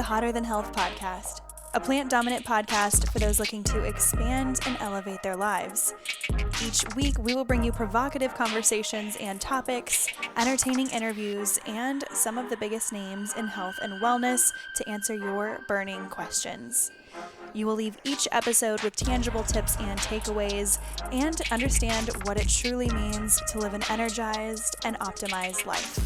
Hotter Than Health podcast, a plant-dominant podcast for those looking to expand and elevate their lives. Each week, we will bring you provocative conversations and topics, entertaining interviews, and some of the biggest names in health and wellness to answer your burning questions. You will leave each episode with tangible tips and takeaways and understand what it truly means to live an energized and optimized life.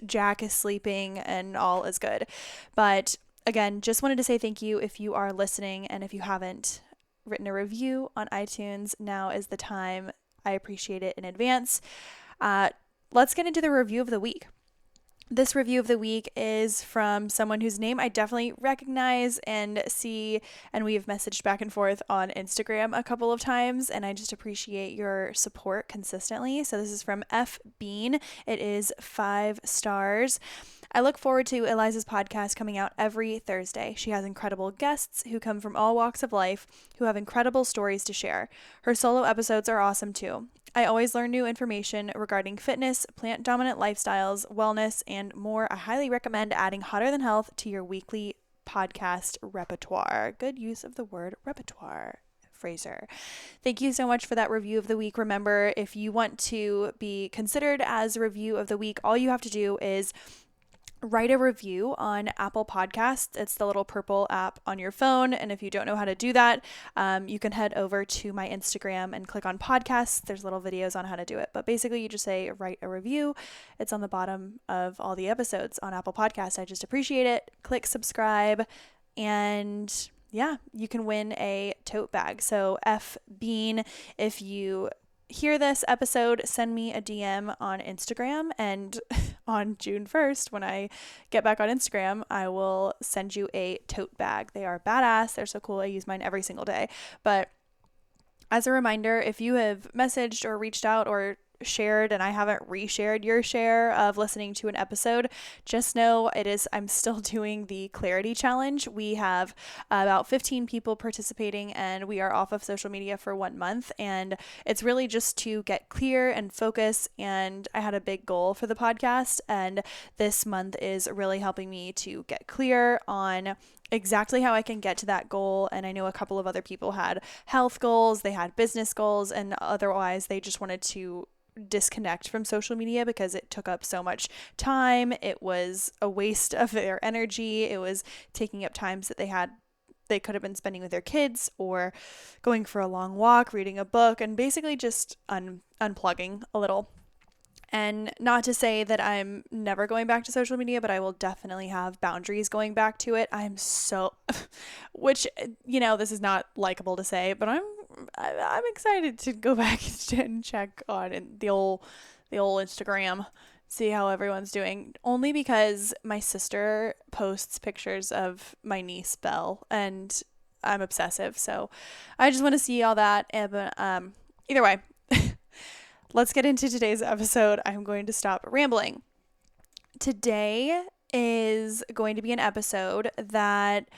Jack is sleeping and all is good. But again, just wanted to say thank you if you are listening, and if you haven't written a review on iTunes, now is the time. I appreciate it in advance. Let's get into the review of the week. This review of the week is from someone whose name I definitely recognize and see, and we have messaged back and forth on Instagram a couple of times, and I just appreciate your support consistently. So this is from F. Bean. It is 5 stars. I look forward to Eliza's podcast coming out every Thursday. She has incredible guests who come from all walks of life, who have incredible stories to share. Her solo episodes are awesome too. I always learn new information regarding fitness, plant-dominant lifestyles, wellness, and more. I highly recommend adding Hotter Than Health to your weekly podcast repertoire. Good use of the word repertoire, Fraser. Thank you so much for that review of the week. Remember, if you want to be considered as review of the week, all you have to do is write a review on Apple Podcasts. It's the little purple app on your phone. And if you don't know how to do that, you can head over to my Instagram and click on podcasts. There's little videos on how to do it. But basically, you just say, write a review. It's on the bottom of all the episodes on Apple Podcasts. I just appreciate it. Click subscribe. And yeah, you can win a tote bag. So F Bean, if you hear this episode, send me a DM on Instagram, and on June 1st, when I get back on Instagram, I will send you a tote bag. They are badass. They're so cool. I use mine every single day. But as a reminder, if you have messaged or reached out or shared and I haven't reshared your share of listening to an episode, just know I'm still doing the clarity challenge. We have about 15 people participating, and we are off of social media for 1 month, and it's really just to get clear and focus. And I had a big goal for the podcast, and this month is really helping me to get clear on exactly how I can get to that goal. And I know a couple of other people had health goals, they had business goals, and otherwise they just wanted to disconnect from social media because it took up so much time. It was a waste of their energy. It was taking up times that they could have been spending with their kids or going for a long walk, reading a book, and basically just unplugging a little. And not to say that I'm never going back to social media, but I will definitely have boundaries going back to it. Which, this is not likable to say, but I'm excited to go back and check on the old Instagram, see how everyone's doing. Only because my sister posts pictures of my niece Belle, and I'm obsessive, so I just want to see all that. But either way. Let's get into today's episode. I'm going to stop rambling. Today is going to be an episode that,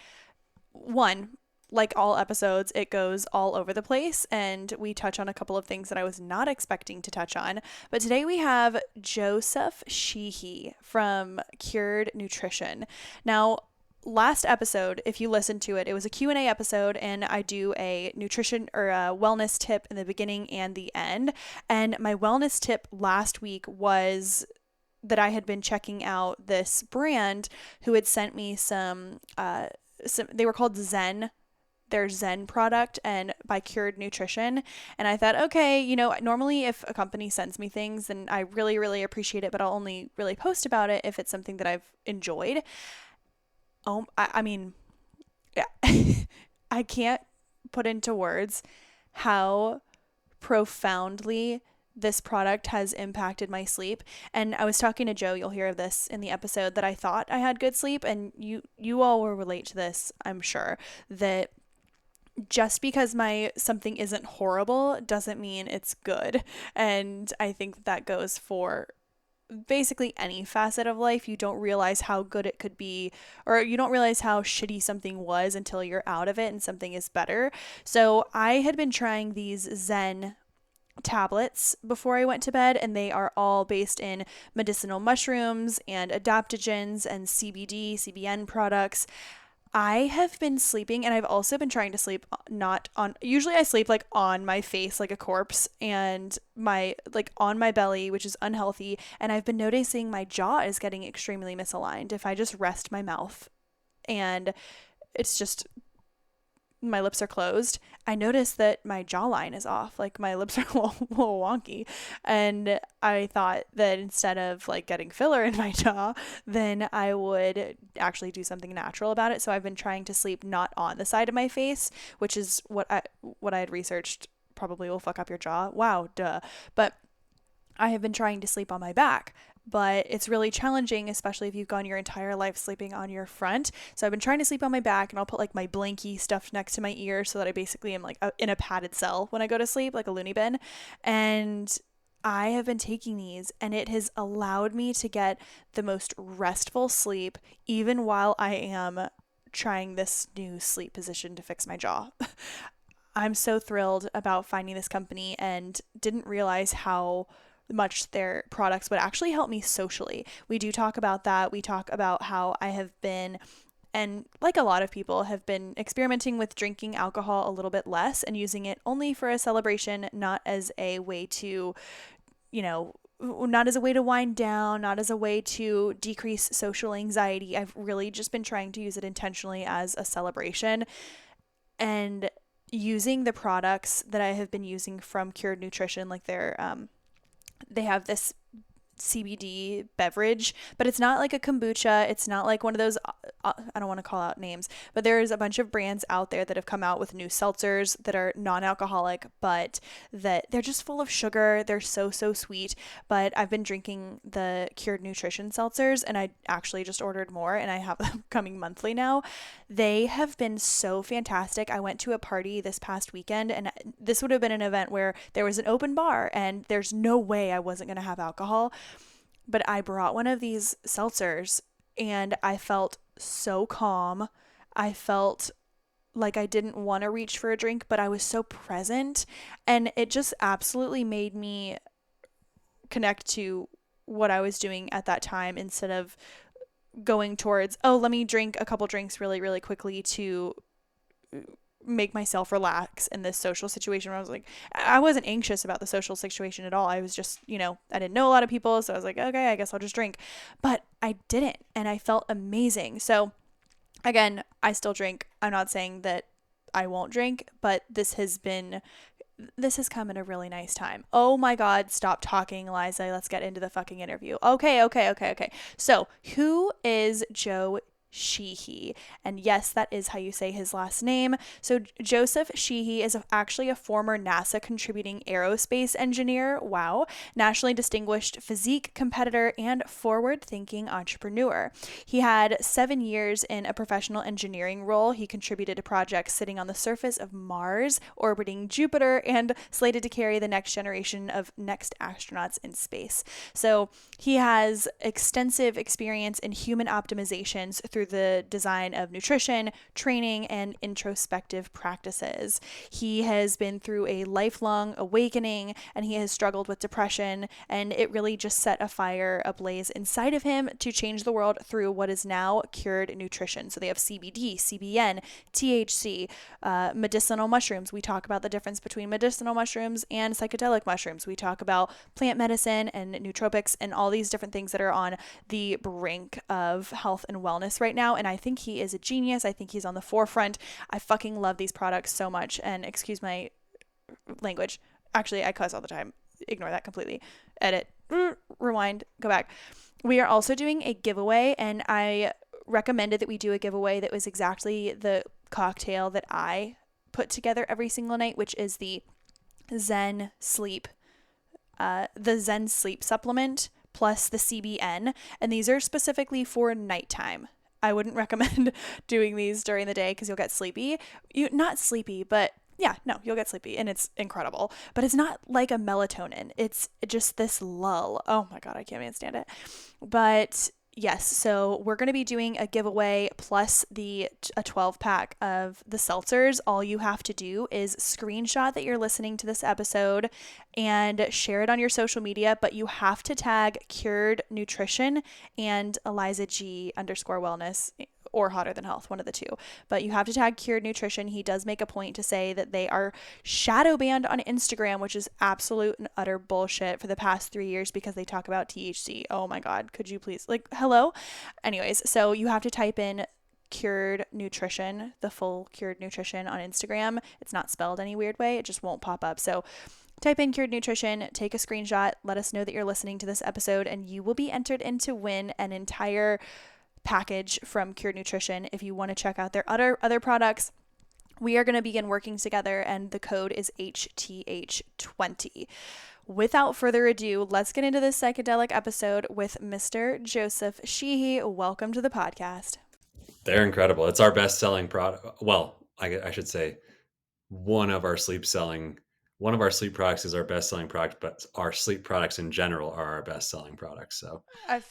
like all episodes, it goes all over the place, and we touch on a couple of things that I was not expecting to touch on. But today we have Joe Sheehey from Cured Nutrition. Now, last episode, if you listened to it, it was a Q&A episode, and I do a nutrition or a wellness tip in the beginning and the end. And my wellness tip last week was that I had been checking out this brand who had sent me some they were called Zen their Zen product and by Cured Nutrition. And I thought, okay, normally if a company sends me things, then I really, really appreciate it, but I'll only really post about it if it's something that I've enjoyed. I mean, yeah, I can't put into words how profoundly this product has impacted my sleep. And I was talking to Joe, you'll hear of this in the episode, that I thought I had good sleep, and you all will relate to this, I'm sure, that just because something isn't horrible doesn't mean it's good. And I think that goes for basically any facet of life. You don't realize how good it could be, or you don't realize how shitty something was until you're out of it and something is better. So I had been trying these Zen tablets before I went to bed, and they are all based in medicinal mushrooms and adaptogens and CBD, CBN products. I have been sleeping, and I've also been trying to sleep usually I sleep like on my face like a corpse, and on my belly, which is unhealthy, and I've been noticing my jaw is getting extremely misaligned if I just rest my mouth, and it's just my lips are closed. I noticed that my jawline is off, like my lips are a little wonky, and I thought that instead of like getting filler in my jaw, then I would actually do something natural about it. So I've been trying to sleep not on the side of my face, which is what I had researched probably will fuck up your jaw. Wow, duh. But I have been trying to sleep on my back, but it's really challenging, especially if you've gone your entire life sleeping on your front. So I've been trying to sleep on my back, and I'll put like my blankie stuffed next to my ear so that I basically am like in a padded cell when I go to sleep, like a loony bin. And I have been taking these, and it has allowed me to get the most restful sleep, even while I am trying this new sleep position to fix my jaw. I'm so thrilled about finding this company, and didn't realize how much their products would actually help me socially. We do talk about that. We talk about how I have been, and like a lot of people, have been experimenting with drinking alcohol a little bit less and using it only for a celebration, not as a way to, not as a way to wind down, not as a way to decrease social anxiety. I've really just been trying to use it intentionally as a celebration. And using the products that I have been using from Cured Nutrition, like they have this CBD beverage, but it's not like a kombucha. It's not like one of those, I don't want to call out names, but there's a bunch of brands out there that have come out with new seltzers that are non-alcoholic, but that they're just full of sugar. They're so sweet. But I've been drinking the Cured Nutrition seltzers, and I actually just ordered more, and I have them coming monthly now. They have been so fantastic. I went to a party this past weekend, and this would have been an event where there was an open bar, and there's no way I wasn't going to have alcohol. But I brought one of these seltzers, and I felt so calm. I felt like I didn't want to reach for a drink, but I was so present, and it just absolutely made me connect to what I was doing at that time, instead of going towards, oh, let me drink a couple drinks really, really quickly to make myself relax in this social situation, where I wasn't anxious about the social situation at all. I was just, I didn't know a lot of people, so I was like, okay, I guess I'll just drink. But I didn't, and I felt amazing. So again, I still drink. I'm not saying that I won't drink, but this has come at a really nice time. Oh my God, stop talking, Eliza. Let's get into the fucking interview. Okay. So who is Joe Sheehey? And yes, that is how you say his last name. So Joseph Sheehey is actually a former NASA contributing aerospace engineer. Wow. Nationally distinguished physique competitor and forward-thinking entrepreneur. He had 7 years in a professional engineering role. He contributed to projects sitting on the surface of Mars, orbiting Jupiter, and slated to carry the next generation of next astronauts in space. So he has extensive experience in human optimizations through the design of nutrition, training, and introspective practices. He has been through a lifelong awakening, and he has struggled with depression, and it really just set a fire ablaze inside of him to change the world through what is now Cured Nutrition. So they have CBD, CBN, THC, medicinal mushrooms. We talk about the difference between medicinal mushrooms and psychedelic mushrooms. We talk about plant medicine and nootropics and all these different things that are on the brink of health and wellness right right now, and I think he is a genius. I think he's on the forefront. I fucking love these products so much, and excuse my language. Actually, I cuss all the time. Ignore that completely. Edit, rewind, go back. We are also doing a giveaway, and I recommended that we do a giveaway that was exactly the cocktail that I put together every single night, which is the Zen Sleep supplement plus the CBN, and these are specifically for nighttime. I wouldn't recommend doing these during the day because you'll get sleepy. Not sleepy, but yeah, no, you'll get sleepy, and it's incredible. But it's not like a melatonin. It's just this lull. Oh my God, I can't even stand it. But yes, so we're going to be doing a giveaway plus a 12 pack of the seltzers. All you have to do is screenshot that you're listening to this episode and share it on your social media, but you have to tag Cured Nutrition and Eliza G _wellness or Hotter Than Health, one of the two. But you have to tag Cured Nutrition. He does make a point to say that they are shadow banned on Instagram, which is absolute and utter bullshit for the past 3 years because they talk about THC. Oh my God, could you please, like, hello? Anyways, so you have to type in Cured Nutrition, the full Cured Nutrition on Instagram. It's not spelled any weird way. It just won't pop up. So type in Cured Nutrition, take a screenshot, let us know that you're listening to this episode, and you will be entered in to win an entire package from Cured Nutrition. If you want to check out their other products, we are going to begin working together, and the code is HTH20. Without further ado, let's get into this psychedelic episode with Mr. Joseph Sheehey. Welcome to the podcast. They're incredible. It's our best-selling product. Well, I should say one of our sleep products is our best-selling product, but our sleep products in general are our best-selling products. So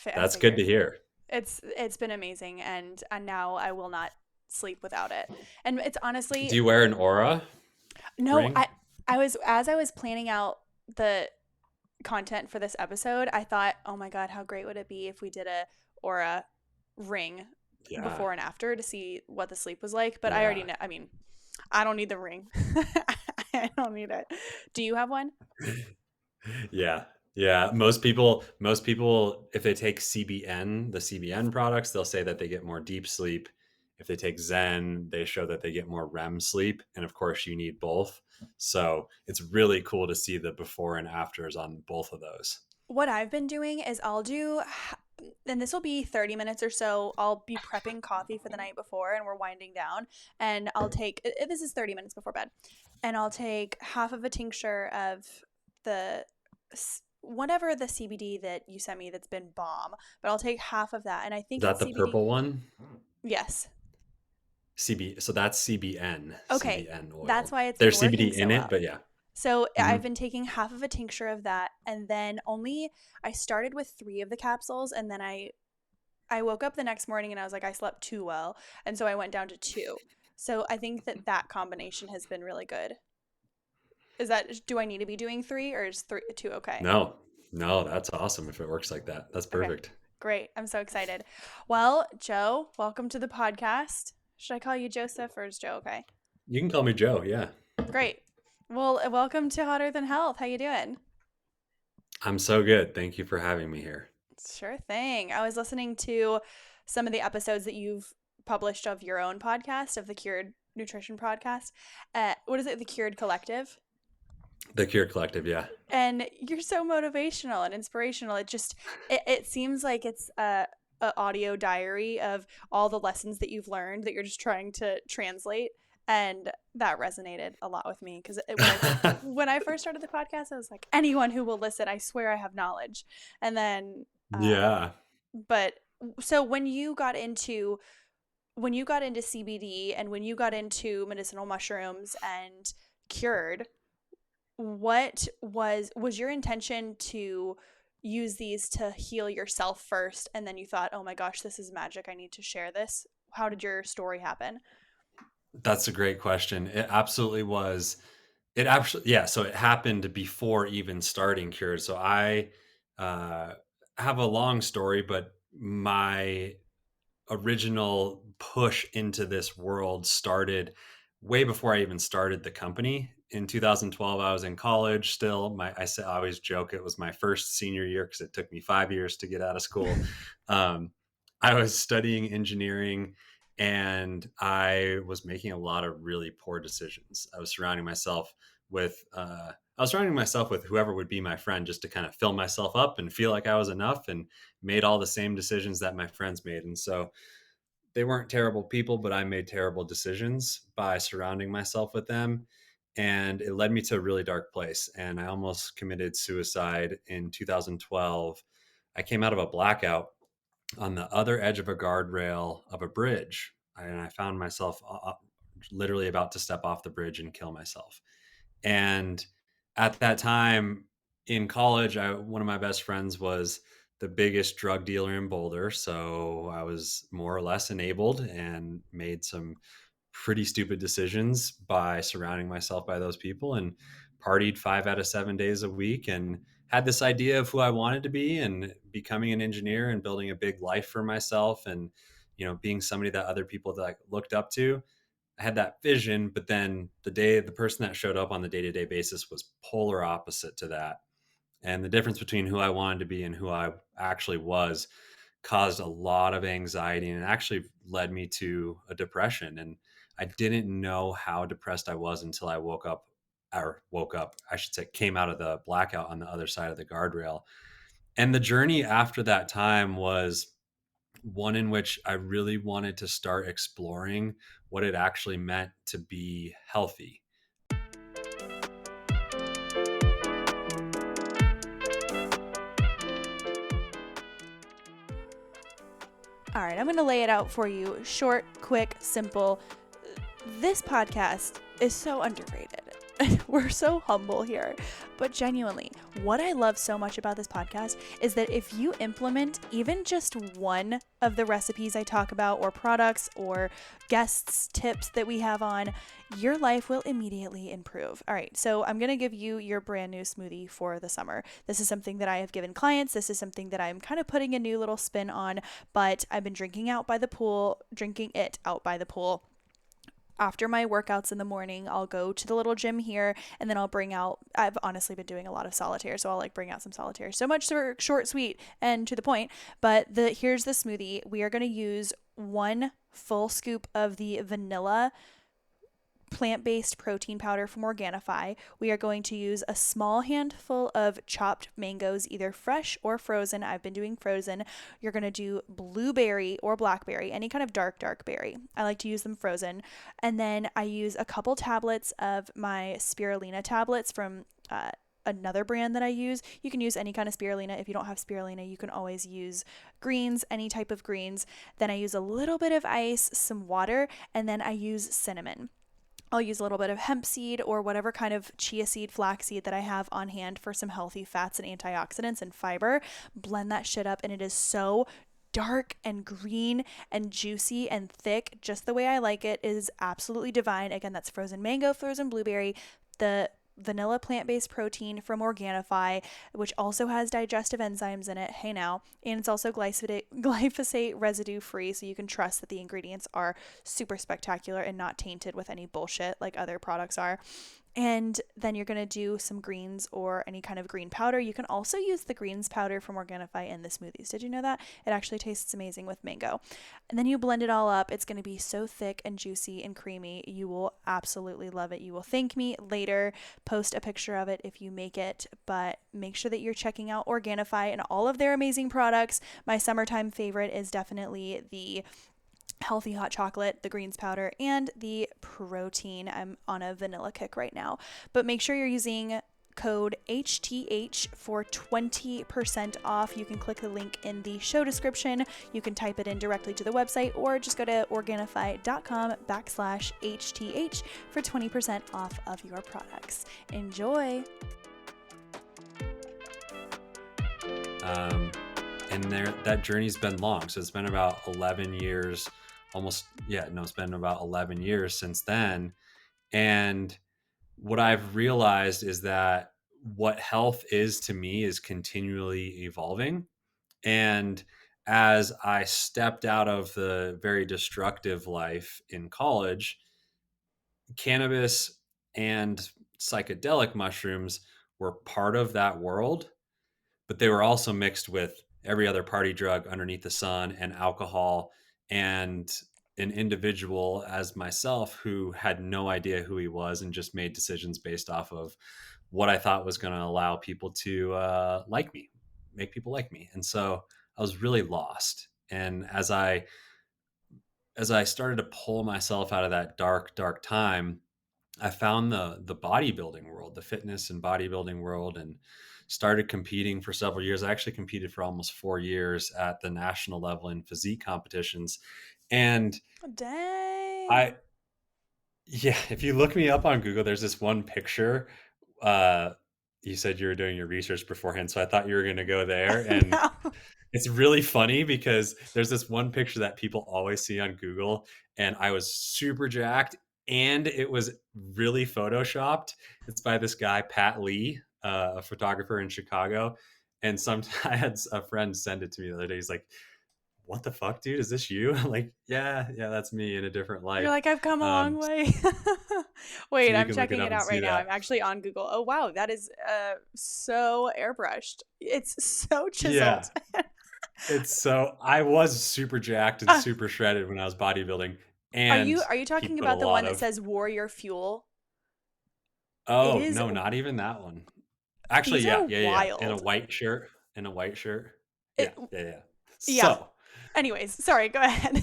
that's good to hear. It's been amazing, and now I will not sleep without it. And it's honestly, do you wear an Aura? No, ring? I was planning out the content for this episode, I thought, oh my God, how great would it be if we did a Aura ring before and after to see what the sleep was like. But I already know. I mean, I don't need the ring. I don't need it. Do you have one? Yeah. Most people, if they take CBN, the CBN products, they'll say that they get more deep sleep. If they take Zen, they show that they get more REM sleep. And of course, you need both. So it's really cool to see the before and afters on both of those. What I've been doing is and this will be 30 minutes or so. I'll be prepping coffee for the night before, and we're winding down. And this is 30 minutes before bed. And I'll take half of a tincture of whatever the CBD that you sent me that's been bomb, but I'll take half of that. And I think is that the CBD... purple one? Yes. So that's CBN. Okay. CBN oil. That's why there's CBD in it, but yeah. So I've been taking half of a tincture of that, and then I started with 3 of the capsules, and then I woke up the next morning and I was like, I slept too well, and so I went down to 2. So I think that combination has been really good. Do I need to be doing 3, or is 2 okay? No, that's awesome if it works like that. That's perfect. Okay. Great. I'm so excited. Well, Joe, welcome to the podcast. Should I call you Joseph, or is Joe okay? You can call me Joe, yeah. Great. Well, welcome to Hotter Than Health. How you doing? I'm so good. Thank you for having me here. Sure thing. I was listening to some of the episodes that you've published of your own podcast, of the Cured Nutrition podcast. What is it? The Cured Collective? The Cured Collective, yeah. And you're so motivational and inspirational. It seems like it's a audio diary of all the lessons that you've learned that you're just trying to translate. And that resonated a lot with me because when I first started the podcast, I was like, anyone who will listen, I swear I have knowledge. And then, yeah. But so when you got into CBD and when you got into medicinal mushrooms and Cured, what was your intention to use these to heal yourself first, and then you thought, oh my gosh, this is magic, I need to share this? How did your story happen? That's a great question. It absolutely was. So it happened before even starting Cured. So I have a long story, but my original push into this world started way before I even started the company. In 2012, I was in college still. I always joke it was my first senior year because it took me 5 years to get out of school. I was studying engineering and I was making a lot of really poor decisions. I was surrounding myself with whoever would be my friend just to kind of fill myself up and feel like I was enough, and made all the same decisions that my friends made. And so they weren't terrible people, but I made terrible decisions by surrounding myself with them. And it led me to a really dark place. And I almost committed suicide in 2012. I came out of a blackout on the other edge of a guardrail of a bridge. And I found myself literally about to step off the bridge and kill myself. And at that time in college, one of my best friends was the biggest drug dealer in Boulder. So I was more or less enabled and made some pretty stupid decisions by surrounding myself by those people, and partied 5 out of 7 days a week, and had this idea of who I wanted to be and becoming an engineer and building a big life for myself, and being somebody that other people that looked up to. I had that vision, but then the person that showed up on the day-to-day basis was polar opposite to that. And the difference between who I wanted to be and who I actually was caused a lot of anxiety, and it actually led me to a depression. And I didn't know how depressed I was until I woke up, I should say, came out of the blackout on the other side of the guardrail. And the journey after that time was one in which I really wanted to start exploring what it actually meant to be healthy. All right, I'm going to lay it out for you. Short, quick, simple. This podcast is so underrated. We're so humble here. But genuinely, what I love so much about this podcast is that if you implement even just one of the recipes I talk about, or products, or guests' tips that we have on, your life will immediately improve. All right, so I'm going to give you your brand new smoothie for the summer. This is something that I have given clients. This is something that I'm kind of putting a new little spin on, but I've been drinking it out by the pool. After my workouts in the morning, I'll go to the little gym here, and then I've honestly been doing a lot of solitaire, so I'll bring out some solitaire. So much for short, sweet, and to the point. But here's the smoothie. We are going to use 1 full scoop of the vanilla plant-based protein powder from Organifi. We are going to use a small handful of chopped mangoes, either fresh or frozen. I've been doing frozen. You're going to do blueberry or blackberry, any kind of dark berry. I like to use them frozen. And then I use a couple tablets of my spirulina tablets from another brand that I use. You can use any kind of spirulina. If you don't have spirulina, you can always use greens, any type of greens. Then I use a little bit of ice, some water, and then I use cinnamon. I'll use a little bit of hemp seed or whatever kind of chia seed, flax seed that I have on hand for some healthy fats and antioxidants and fiber. Blend that shit up, and it is so dark and green and juicy and thick, just the way I like it. It is absolutely divine. Again, that's frozen mango, frozen blueberry, the vanilla plant-based protein from Organifi, which also has digestive enzymes in it. Hey now. And it's also glyphosate residue free, so you can trust that the ingredients are super spectacular and not tainted with any bullshit like other products are. And then you're going to do some greens or any kind of green powder. You can also use the greens powder from Organifi in the smoothies. Did you know that? It actually tastes amazing with mango. And then you blend it all up. It's going to be so thick and juicy and creamy. You will absolutely love it. You will thank me later. Post a picture of it if you make it. But make sure that you're checking out Organifi and all of their amazing products. My summertime favorite is definitely the healthy hot chocolate, the greens powder, and the protein. I'm on a vanilla kick right now. But make sure you're using code HTH for 20% off. You can click the link in the show description. You can type it in directly to the website, or just go to Organifi.com/HTH for 20% off of your products. Enjoy. And that journey's been long. So it's been about 11 years, it's been about 11 years since then. And what I've realized is that what health is to me is continually evolving. And as I stepped out of the very destructive life in college, cannabis and psychedelic mushrooms were part of that world, but they were also mixed with every other party drug underneath the sun and alcohol, and an individual as myself who had no idea who he was and just made decisions based off of what I thought was going to allow people to like me, make people like me. And so I was really lost. And as I started to pull myself out of that dark time, I found the bodybuilding world, the fitness and bodybuilding world, and started competing for several years. I actually competed for almost 4 years at the national level in physique competitions. And Dang. I, yeah, if you look me up on Google, there's this one picture. Uh, you said you were doing your research beforehand, so I thought you were going to go there. And No. it's really funny because there's this one picture that people always see on Google, and I was super jacked, and it was really photoshopped. It's by this guy, Pat Lee, a photographer in Chicago. And I had a friend send it to me the other day. He's like, "What the fuck, dude? Is this you?" I'm like, "Yeah, yeah, that's me in a different You're life." like, I've come a long Um, way. so Wait, you I'm can look it checking up it and out see right now. that. I'm actually on Google. Oh wow, that is so airbrushed. It's so chiseled. Yeah, I was super jacked and uh, super shredded when I was bodybuilding, are and you he talking put a about the one lot that of. says Warrior Fuel? It Oh, is no, not even that one. Actually, these yeah, are yeah, yeah, in a wild. white shirt, in a white shirt. It Yeah, yeah, yeah. yeah. So Anyways, sorry, go ahead.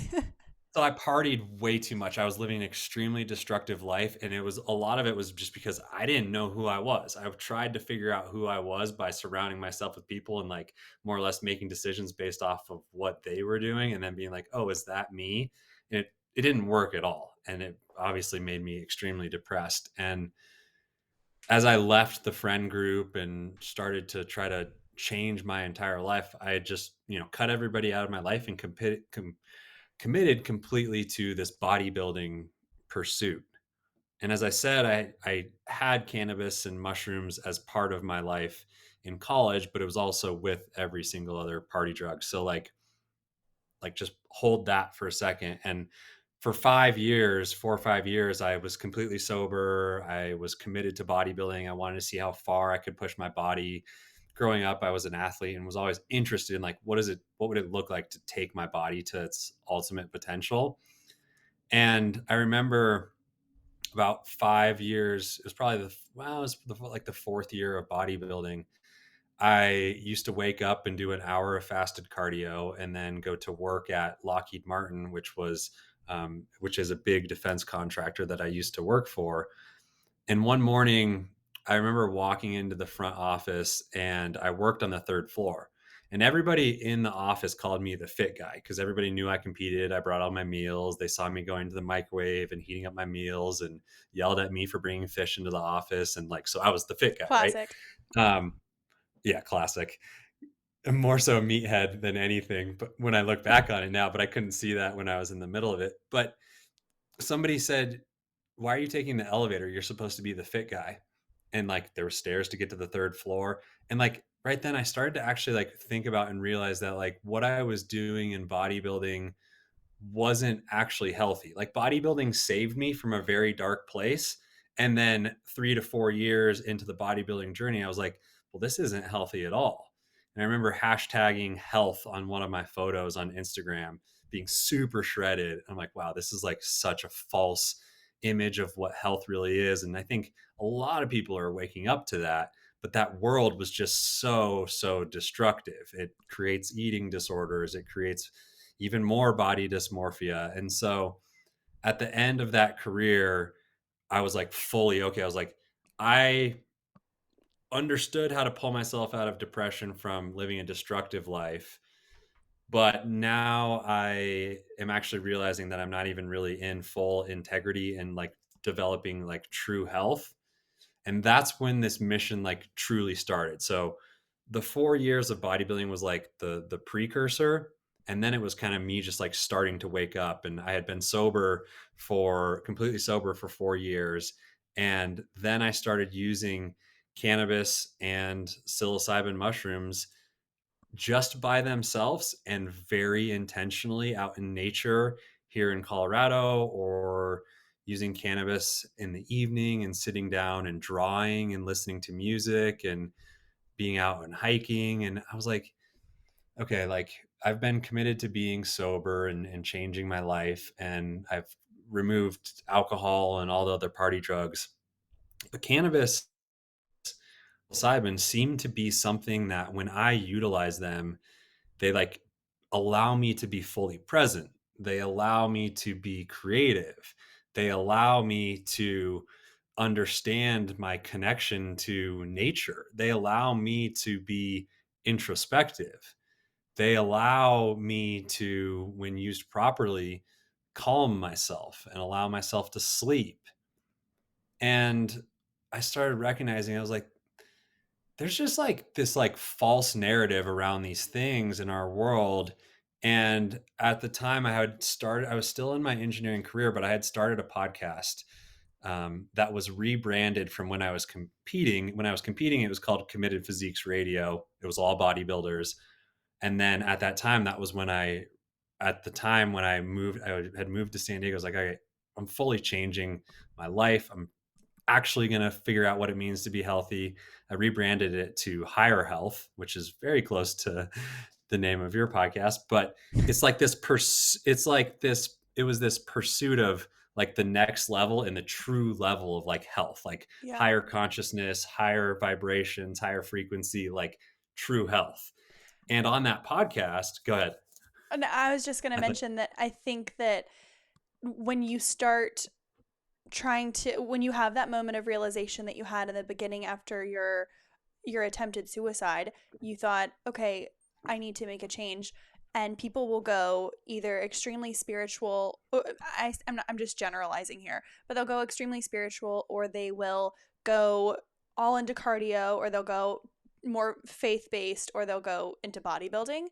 so I partied way too much. I was living an extremely destructive life, and a lot of it was just because I didn't know who I was. I've tried to figure out who I was by surrounding myself with people and, like, more or less making decisions based off of what they were doing and then being like, "Oh, is that me?" And it didn't work at all, and it obviously made me extremely depressed. And as I left the friend group and started to try to change my entire life, I had just, cut everybody out of my life and committed completely to this bodybuilding pursuit. And as I said, I had cannabis and mushrooms as part of my life in college, but it was also with every single other party drug. So, like just hold that for a second. And for 5 years, 4 or 5 years, I was completely sober. I was committed to bodybuilding. I wanted to see how far I could push my body. Growing up, I was an athlete and was always interested in, like, what would it look like to take my body to its ultimate potential. And I remember about 5 years, it was probably it was like the fourth year of bodybuilding. I used to wake up and do an hour of fasted cardio and then go to work at Lockheed Martin, which is a big defense contractor that I used to work for. And one morning, I remember walking into the front office, and I worked on the third floor. And everybody in the office called me the fit guy because everybody knew I competed. I brought all my meals. They saw me going to the microwave and heating up my meals and yelled at me for bringing fish into the office. And, like, so I was the fit guy, right? Classic. Um, yeah, classic. More so meathead than anything. But when I look back on it now, but I couldn't see that when I was in the middle of it. But somebody said, "Why are you taking the elevator? You're supposed to be the fit guy." And, like, there were stairs to get to the third floor. And, like, right then I started to actually, like, think about and realize that, like, what I was doing in bodybuilding wasn't actually healthy. Like, bodybuilding saved me from a very dark place. And then 3 to 4 years into the bodybuilding journey, I was like, well, this isn't healthy at all. And I remember hashtagging health on one of my photos on Instagram, being super shredded. I'm like, wow, this is like such a false image of what health really is. And I think a lot of people are waking up to that. But that world was just so destructive. It creates eating disorders. It creates even more body dysmorphia. And so at the end of that career, I was like fully okay. I was like, I understood how to pull myself out of depression from living a destructive life. But now I am actually realizing that I'm not even really in full integrity and, like, developing, like, true health. And that's when this mission, like, truly started. So the 4 years of bodybuilding was like the precursor, and then it was kind of me just, like, starting to wake up. And I had been completely sober for 4 years, and then I started using cannabis and psilocybin mushrooms just by themselves and very intentionally out in nature here in Colorado, or using cannabis in the evening and sitting down and drawing and listening to music and being out and hiking. And I was like, okay, like I've been committed to being sober and changing my life, and I've removed alcohol and all the other party drugs. But cannabis, psilocybin seem to be something that when I utilize them, they like allow me to be fully present. They allow me to be creative. They allow me to understand my connection to nature. They allow me to be introspective. They allow me to, when used properly, calm myself and allow myself to sleep. And I started recognizing, I was like, there's just like this like false narrative around these things in our world. And at the time I was still in my engineering career, but I had started a podcast that was rebranded from when I was competing. When I was competing, it was called Committed Physiques Radio. It was all bodybuilders. And then at that time, that was when at the time when I had moved to San Diego. I was like, okay, I'm fully changing my life. I'm actually going to figure out what it means to be healthy. I rebranded it to Higher Health, which is very close to the name of your podcast, but it's like it was this pursuit of like the next level and the true level of like health, like Yeah. higher consciousness, higher vibrations, higher frequency, like true health. And on that podcast, go ahead. And I was just going to I thought, mention that I think that when you start when you have that moment of realization that you had in the beginning after your attempted suicide, you thought, okay, I need to make a change. And people will go either extremely spiritual. I'm just generalizing here, but they'll go extremely spiritual, or they will go all into cardio, or they'll go more faith based, or they'll go into bodybuilding.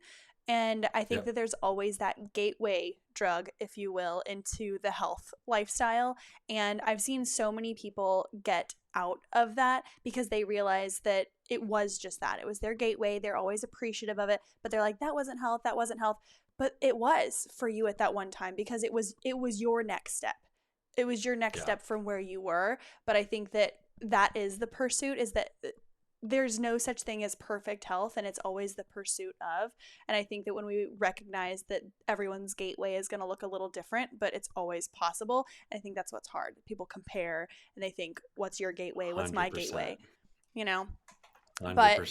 And I think yep, that there's always that gateway drug, if you will, into the health lifestyle. And I've seen so many people get out of that because they realize that it was just that. It was their gateway. They're always appreciative of it, but they're like, that wasn't health, that wasn't health. But it was for you at that one time because it was your next step. It was your next yeah, step from where you were. But I think that that is the pursuit, is that there's no such thing as perfect health, and it's always the pursuit of. And I think that when we recognize that everyone's gateway is going to look a little different, but it's always possible, I think that's what's hard. People compare and they think, what's your gateway, one what's my hundred percent, gateway, you know? 100%. But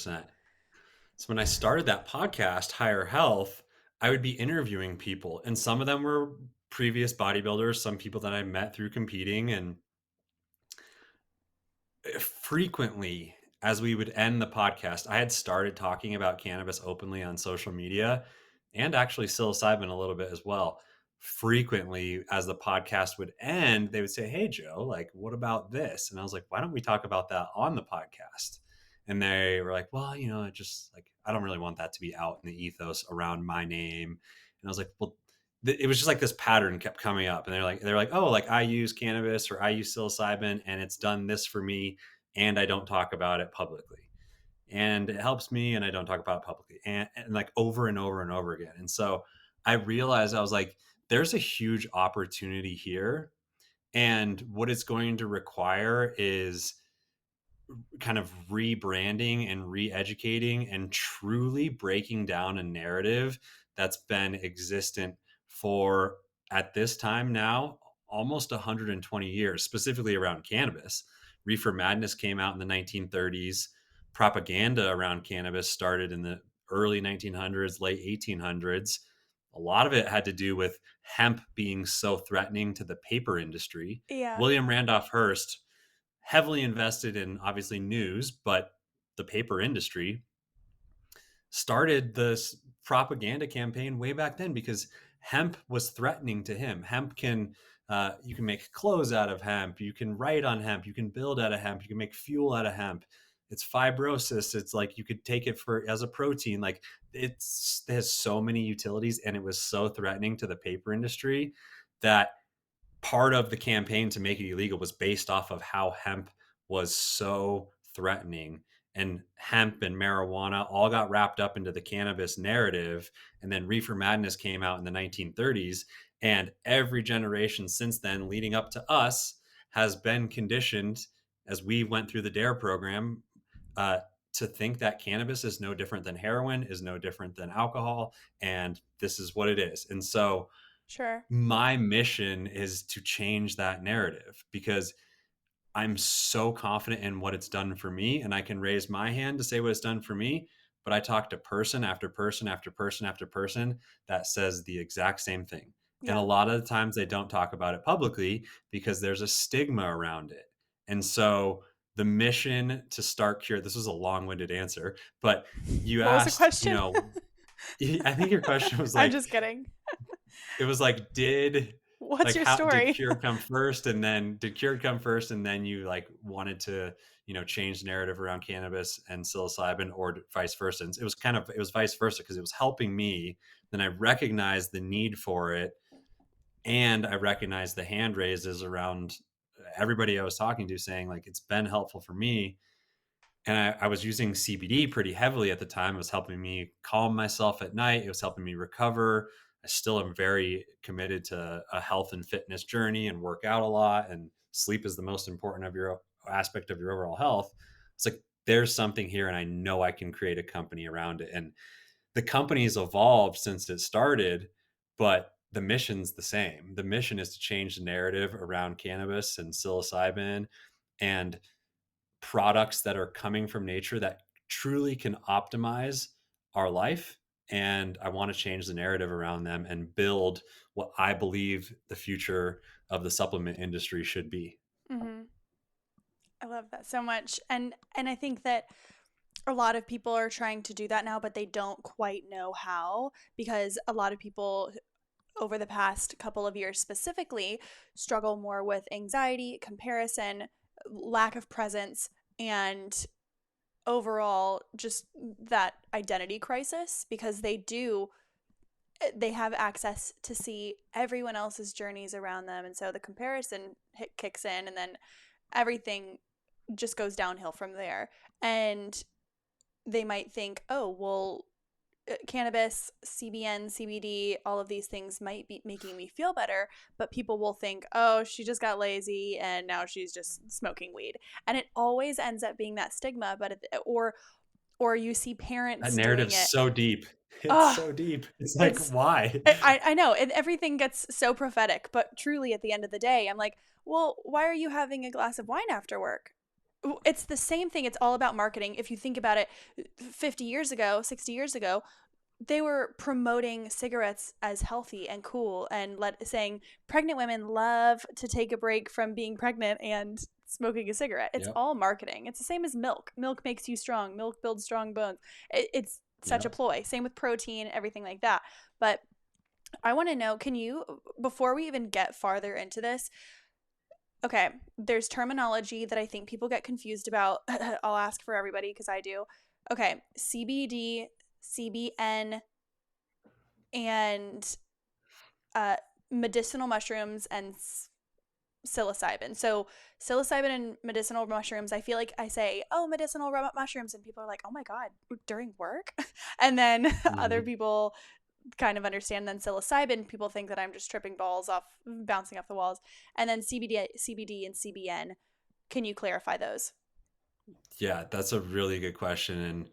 So when I started that podcast, Higher Health, I would be interviewing people, and some of them were previous bodybuilders, some people that I met through competing, and frequently as we would end the podcast, I had started talking about cannabis openly on social media and actually psilocybin a little bit as well. Frequently, as the podcast would end, they would say, "Hey, Joe, like, what about this?" And I was like, "Why don't we talk about that on the podcast?" And they were like, "Well, it just like, I don't really want that to be out in the ethos around my name." And I was like, "Well, it was just like this pattern kept coming up." And they're like, "Oh, like I use cannabis or I use psilocybin and it's done this for me and I don't talk about it publicly. And it helps me and I don't talk about it publicly." And like over and over and over again. And so I realized, I was like, there's a huge opportunity here. And what it's going to require is kind of rebranding and re-educating and truly breaking down a narrative that's been existent for, at this time now, almost 120 years, specifically around cannabis. Reefer madness came out in the 1930s. Propaganda around cannabis started in the early 1900s, late 1800s. A lot of it had to do with hemp being so threatening to the paper industry. yeah, William Randolph Hearst, heavily invested in obviously news, but the paper industry, started this propaganda campaign way back then because hemp was threatening to him. Hemp can, you can make clothes out of hemp, you can write on hemp, you can build out of hemp, you can make fuel out of hemp. It's fibrosis. It's like you could take it for as a protein. Like it has so many utilities, and it was so threatening to the paper industry that part of the campaign to make it illegal was based off of how hemp was so threatening. And hemp and marijuana all got wrapped up into the cannabis narrative. And then reefer madness came out in the 1930s. And every generation since then, leading up to us, has been conditioned, as we went through the DARE program, uh, to think that cannabis is no different than heroin, is no different than alcohol, and this is what it is. And so Sure. my mission is to change that narrative because I'm so confident in what it's done for me, and I can raise my hand to say what it's done for me. But I talk to person after person after person after person that says the exact same thing. And a Yeah. lot of the times they don't talk about it publicly because there's a stigma around it. And so the mission to start cure, this was a long-winded answer, but you What was the asked, question? I think your question was I'm like, just kidding. it was like, What's your how did story? cure come first? And then did cure come first? And then you like wanted to, change the narrative around cannabis and psilocybin or vice versa. And it was vice versa because it was helping me. Then I recognized the need for it. And I recognized the hand raises around everybody I was talking to saying like, it's been helpful for me. And I was using CBD pretty heavily at the time. It was helping me calm myself at night. It was helping me recover. I still am very committed to a health and fitness journey and work out a lot. And sleep is the most important of your aspect of your overall health. It's like there's something here, and I know I can create a company around it. And the company's evolved since it started, but the mission's the same. The mission is to change the narrative around cannabis and psilocybin and products that are coming from nature that truly can optimize our life. And I want to change the narrative around them and build what I believe the future of the supplement industry should be. Hmm. I love that so much. And I think that a lot of people are trying to do that now, but they don't quite know how, because a lot of people over the past couple of years specifically struggle more with anxiety, comparison, lack of presence, and overall just that identity crisis, because they have access to see everyone else's journeys around them, and so the comparison kicks in, and then everything just goes downhill from there. And they might think, oh, well, cannabis, CBN, CBD, all of these things might be making me feel better, but people will think, oh, she just got lazy and now she's just smoking weed. And it always ends up being that stigma, or you see That parents doing narrative's it. so deep. It's Oh, so deep. It's like, it's why? I know, and everything gets so prophetic, but truly at the end of the day, I'm like, well, why are you having a glass of wine after work? It's the same thing. It's all about marketing. If you think about it, 50 years ago, 60 years ago, they were promoting cigarettes as healthy and cool, and saying pregnant women love to take a break from being pregnant and smoking a cigarette. It's Yep. all marketing. It's the same as milk. Milk makes you strong. Milk builds strong bones. It's such a Yep. ploy. Same with protein, everything like that. But I want to know, can you, before we even get farther into this, okay, there's terminology that I think people get confused about. I'll ask for everybody because I do. Okay, CBD, CBN, and uh, medicinal mushrooms and psilocybin. So psilocybin and medicinal mushrooms, I feel like I say, oh, medicinal mushrooms, and people are like, oh my God, during work? And then other Mhm. people kind of understand. Then psilocybin, people think that I'm just tripping balls off, bouncing off the walls. And then CBD and CBN. Can you clarify those? Yeah, that's a really good question.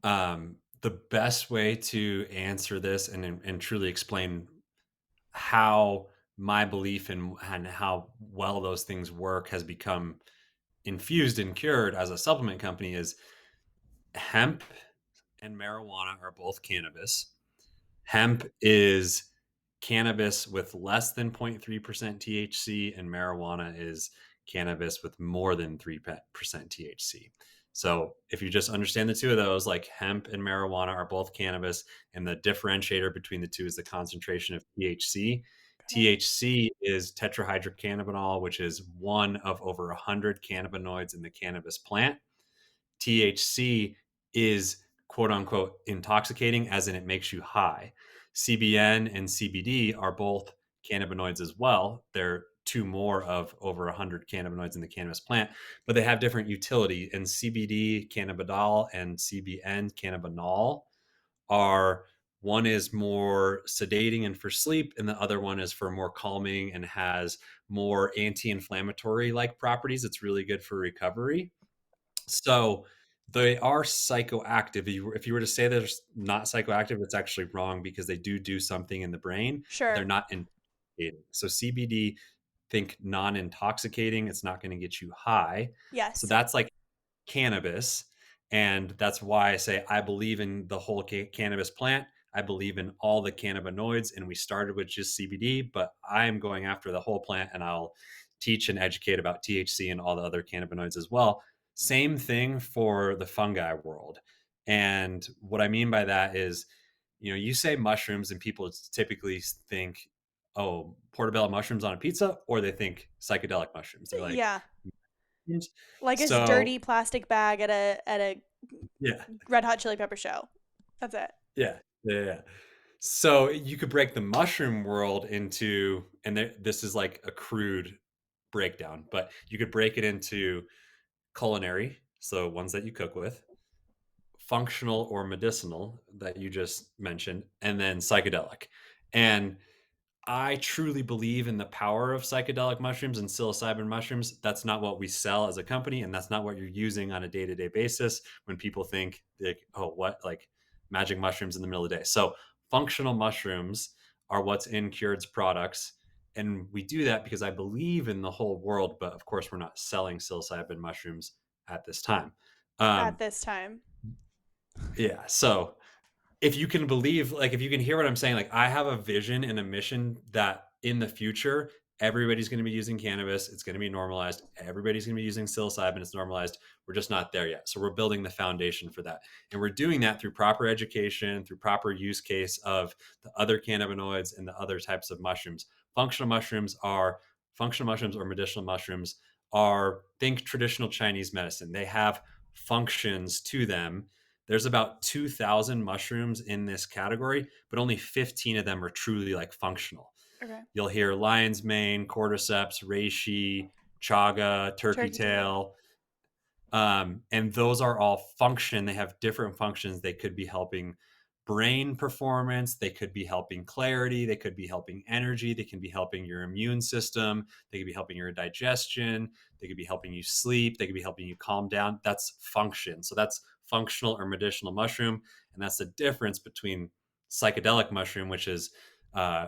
And the best way to answer this and truly explain how my belief and how well those things work has become infused and cured as a supplement company is hemp and marijuana are both cannabis. Hemp is cannabis with less than 0.3% THC, and marijuana is cannabis with more than 3% THC. So if you just understand the two of those, like hemp and marijuana are both cannabis, and the differentiator between the two is the concentration of THC. Okay. THC is tetrahydrocannabinol, which is one of over 100 cannabinoids in the cannabis plant. THC is quote unquote intoxicating, as in it makes you high. CBN and CBD are both cannabinoids as well. They're two more of over 100 cannabinoids in the cannabis plant, but they have different utility. And CBD cannabidiol and CBN cannabinol are, one is more sedating and for sleep, and the other one is for more calming and has more anti-inflammatory like properties. It's really good for recovery. So They are psychoactive. If you were to say they're not psychoactive, it's actually wrong because they do something in the brain, but they're Sure. not intoxicating. So CBD, think non-intoxicating. It's not going to get you high. So Yes. that's like cannabis. And that's why I say I believe in the whole cannabis plant. I believe in all the cannabinoids. And we started with just CBD, but I'm going after the whole plant and I'll teach and educate about THC and all the other cannabinoids as well. Same thing for the fungi world. And what I mean by that is, you say mushrooms and people typically think, oh, portobello mushrooms on a pizza, or they think psychedelic mushrooms. They're like, Yeah. "Mushrooms?" Like a So dirty plastic bag at a yeah, Red Hot Chili Pepper show. That's it. yeah. So you could break the mushroom world into, and this is like a crude breakdown, but you could break it into culinary, so ones that you cook with, functional or medicinal that you just mentioned, and then psychedelic. And I truly believe in the power of psychedelic mushrooms and psilocybin mushrooms. That's not what we sell as a company, and that's not what you're using on a day-to-day basis when people think like, oh, what, like magic mushrooms in the middle of the day. So functional mushrooms are what's in Cured's products. And we do that because I believe in the whole world, but of course we're not selling psilocybin mushrooms at this time. At Um, this time. yeah. So if you can believe, like, if you can hear what I'm saying, like, I have a vision and a mission that in the future, everybody's going to be using cannabis. It's going to be normalized. Everybody's going to be using psilocybin. It's normalized. We're just not there yet. So we're building the foundation for that. And we're doing that through proper education, through proper use case of the other cannabinoids and the other types of mushrooms. Functional mushrooms or medicinal mushrooms are, think traditional Chinese medicine. They have functions to them. There's about 2,000 mushrooms in this category, but only 15 of them are truly like functional. Okay. You'll hear lion's mane, cordyceps, reishi, chaga, turkey Turkey tail. tail. And those are all function. They have different functions. They could be helping brain performance. They could be helping clarity. They could be helping energy. They can be helping your immune system. They could be helping your digestion. They could be helping you sleep. They could be helping you calm down. That's function. So that's functional or medicinal mushroom. And that's the difference between psychedelic mushroom, which is uh,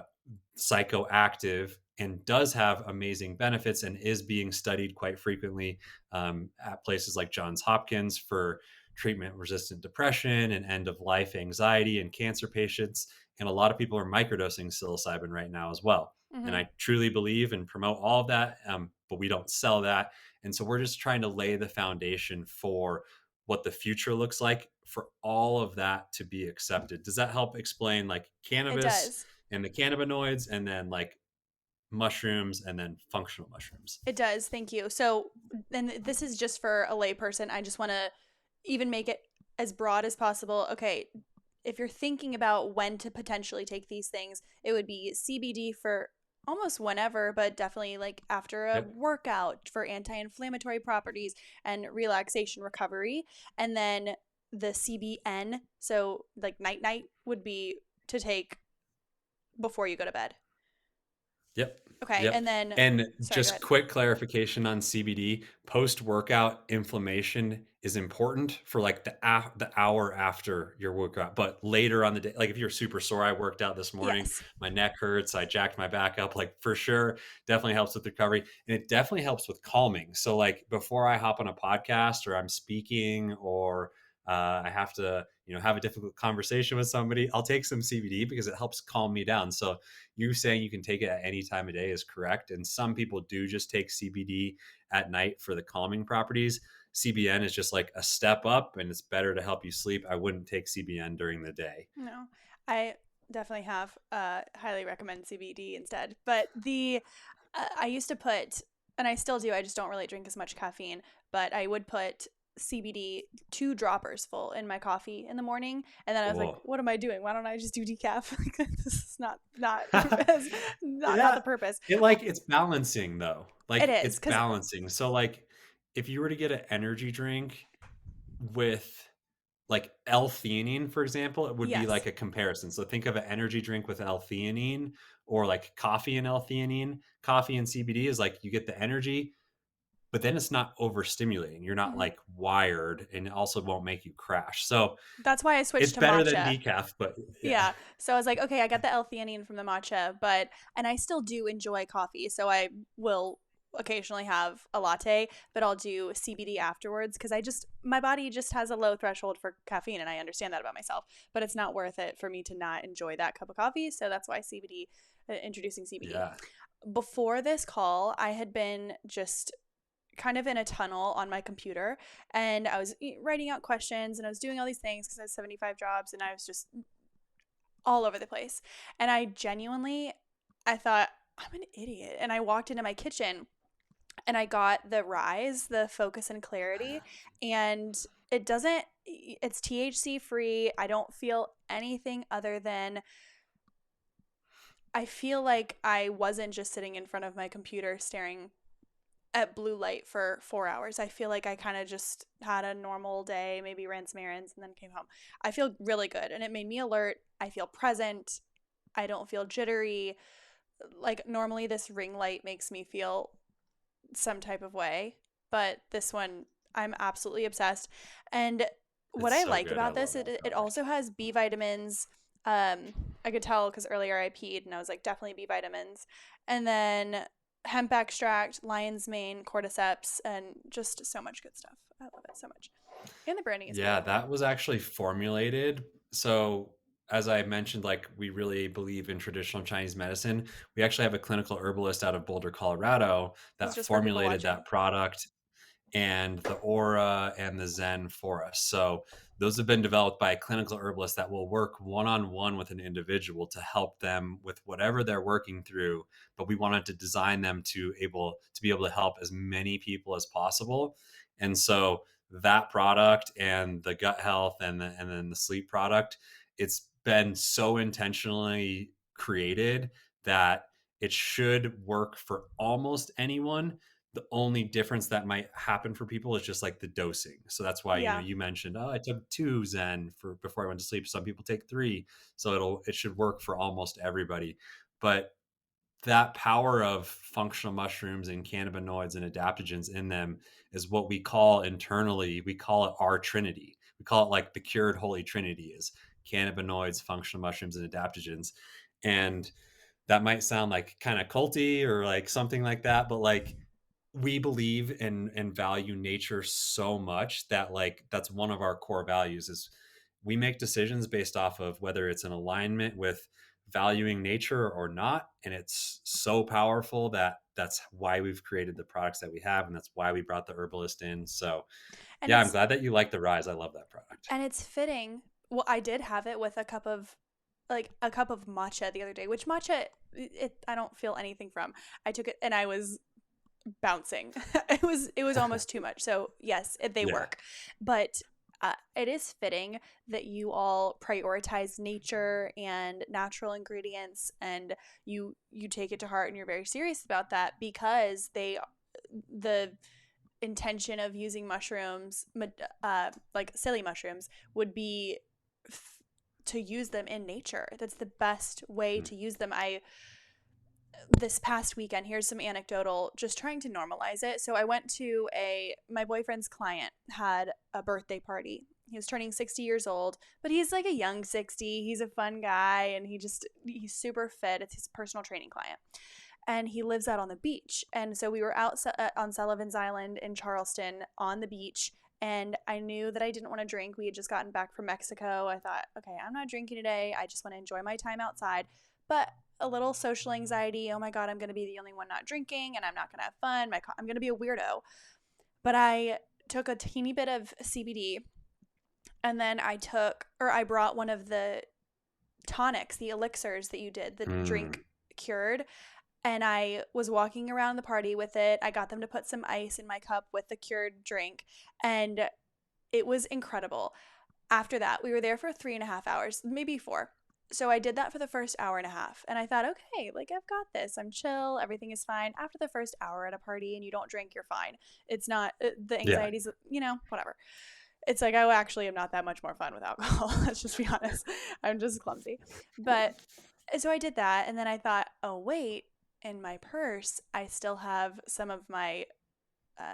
psychoactive and does have amazing benefits and is being studied quite frequently at places like Johns Hopkins for treatment resistant depression and end of life anxiety in cancer patients. And a lot of people are microdosing psilocybin right now as well. And Mm-hmm. I truly believe and promote all of that, but we don't sell that. And so we're just trying to lay the foundation for what the future looks like for all of that to be accepted. Does that help explain like It cannabis does. and the cannabinoids and then like mushrooms and then functional mushrooms? It does. Thank you. So, and this is just for a layperson. I just want to even make it as broad as possible. Okay, if you're thinking about when to potentially take these things, it would be CBD for almost whenever, but definitely like after a Yep. workout for anti inflammatory properties and relaxation recovery. And then the CBN, so like night night, would be to take before you go to bed. Yep. Okay. Yep. And then, And sorry, go just ahead. quick clarification on CBD, post-workout inflammation is important for like the hour after your workout, but later on the day, like if you're super sore, I worked out this morning, Yes. my neck hurts, I jacked my back up, like for sure, definitely helps with recovery. And it definitely helps with calming. So like before I hop on a podcast or I'm speaking or I have to, have a difficult conversation with somebody, I'll take some CBD because it helps calm me down. So you saying you can take it at any time of day is correct. And some people do just take CBD at night for the calming properties. CBN is just like a step up and it's better to help you sleep. I wouldn't take CBN during the day. No, I definitely have. Highly recommend CBD instead. But I used to put, and I still do. I just don't really drink as much caffeine. But I would put CBD 2 droppers full in my coffee in the morning, and then I was like, Whoa. "What am I doing? Why don't I just do decaf? Like this is not not Yeah. the purpose." It's balancing though. It Like is it's because balancing. So like if you were to get an energy drink with like L-theanine, for example, it would be yes, like a comparison. So think of an energy drink with L-theanine or like coffee and L-theanine. Coffee and CBD is like you get the energy, but then it's not overstimulating. You're not Mhm. like wired, and it also won't make you crash. So That's why I it's switched to better than matcha. decaf, but yeah. Yeah. So I was like, okay, I got the L-theanine from the matcha, and I still do enjoy coffee. So I will occasionally have a latte, but I'll do CBD afterwards because my body just has a low threshold for caffeine, and I understand that about myself, but it's not worth it for me to not enjoy that cup of coffee. So that's why CBD, introducing CBD. Yeah. Before this call, I had been just kind of in a tunnel on my computer, and I was writing out questions, and I was doing all these things because I had 75 jobs, and I was just all over the place. And I thought, I'm an idiot. And I walked into my kitchen and I got the Rise, the Focus and Clarity. And it's THC free. I don't feel anything other than I feel like I wasn't just sitting in front of my computer staring at blue light for 4 hours. I feel like I kind of just had a normal day, maybe ran some errands and then came home. I feel really good and it made me alert. I feel present. I don't feel jittery. Like normally this ring light makes me feel some type of way, but this one I'm absolutely obsessed. And what It's I so like good. I about love this, that it product. also has B vitamins. I could tell because earlier I peed and I was like, definitely B vitamins. And then hemp extract, lion's mane, cordyceps, and just so much good stuff. I love it so much. And the branding is Yeah, beautiful. that was actually formulated. So, as I mentioned, like we really believe in traditional Chinese medicine. We actually have a clinical herbalist out of Boulder, Colorado This is that just for people formulated watching. that product and the aura and the zen for us. So those have been developed by a clinical herbalist that will work one-on-one with an individual to help them with whatever they're working through. But we wanted to design them to be able to help as many people as possible. And so that product and the gut health and then the sleep product, it's been so intentionally created that it should work for almost anyone. The only difference that might happen for people is just like the dosing. So that's why, Yeah. you mentioned, oh, I took 2 Zen for before I went to sleep. Some people take 3. So it should work for almost everybody. But that power of functional mushrooms and cannabinoids and adaptogens in them is what we call internally, we call it our trinity. We call it like the cured holy trinity is cannabinoids, functional mushrooms, and adaptogens. And that might sound like kind of culty or like something like that, but like we believe in and value nature so much that like that's one of our core values is we make decisions based off of whether it's in alignment with valuing nature or not, and it's so powerful that that's why we've created the products that we have, and that's why we brought the herbalist in. So And yeah, I'm it's glad that you like the Rise. I love that product. and it's fitting. Well, I did have it with a cup of matcha the other day, which matcha I don't feel anything from. I took it and I was bouncing. It was almost too much. So yes, they Yeah. work, but it is fitting that you all prioritize nature and natural ingredients, and you take it to heart, and you're very serious about that because the intention of using mushrooms, like silly mushrooms, would be to use them in nature. That's the best way Mhm. to use them. This past weekend, here's some anecdotal, just trying to normalize it. So I went to my boyfriend's client had a birthday party. He was turning 60 years old, but he's like a young 60. He's a fun guy and he's super fit. It's his personal training client. And he lives out on the beach. And so we were out on Sullivan's Island in Charleston on the beach. And I knew that I didn't want to drink. We had just gotten back from Mexico. I thought, okay, I'm not drinking today. I just want to enjoy my time outside. But a little social anxiety. Oh my God, I'm going to be the only one not drinking and I'm not going to have fun. I'm going to be a weirdo. But I took a teeny bit of CBD, and then I brought one of the tonics, the elixirs that you did, the drink Mm. cured. And I was walking around the party with it. I got them to put some ice in my cup with the cured drink, and it was incredible. After that, we were there for 3.5 hours, maybe 4. So I did that for the first hour and a half. And I thought, okay, like I've got this. I'm chill. Everything is fine. After the first hour at a party and you don't drink, you're fine. It's not the Yeah. anxieties, whatever. It's like I actually am not that much more fun with alcohol. Let's just be honest. I'm just clumsy. But so I did that. And then I thought, oh, wait, in my purse, I still have some of my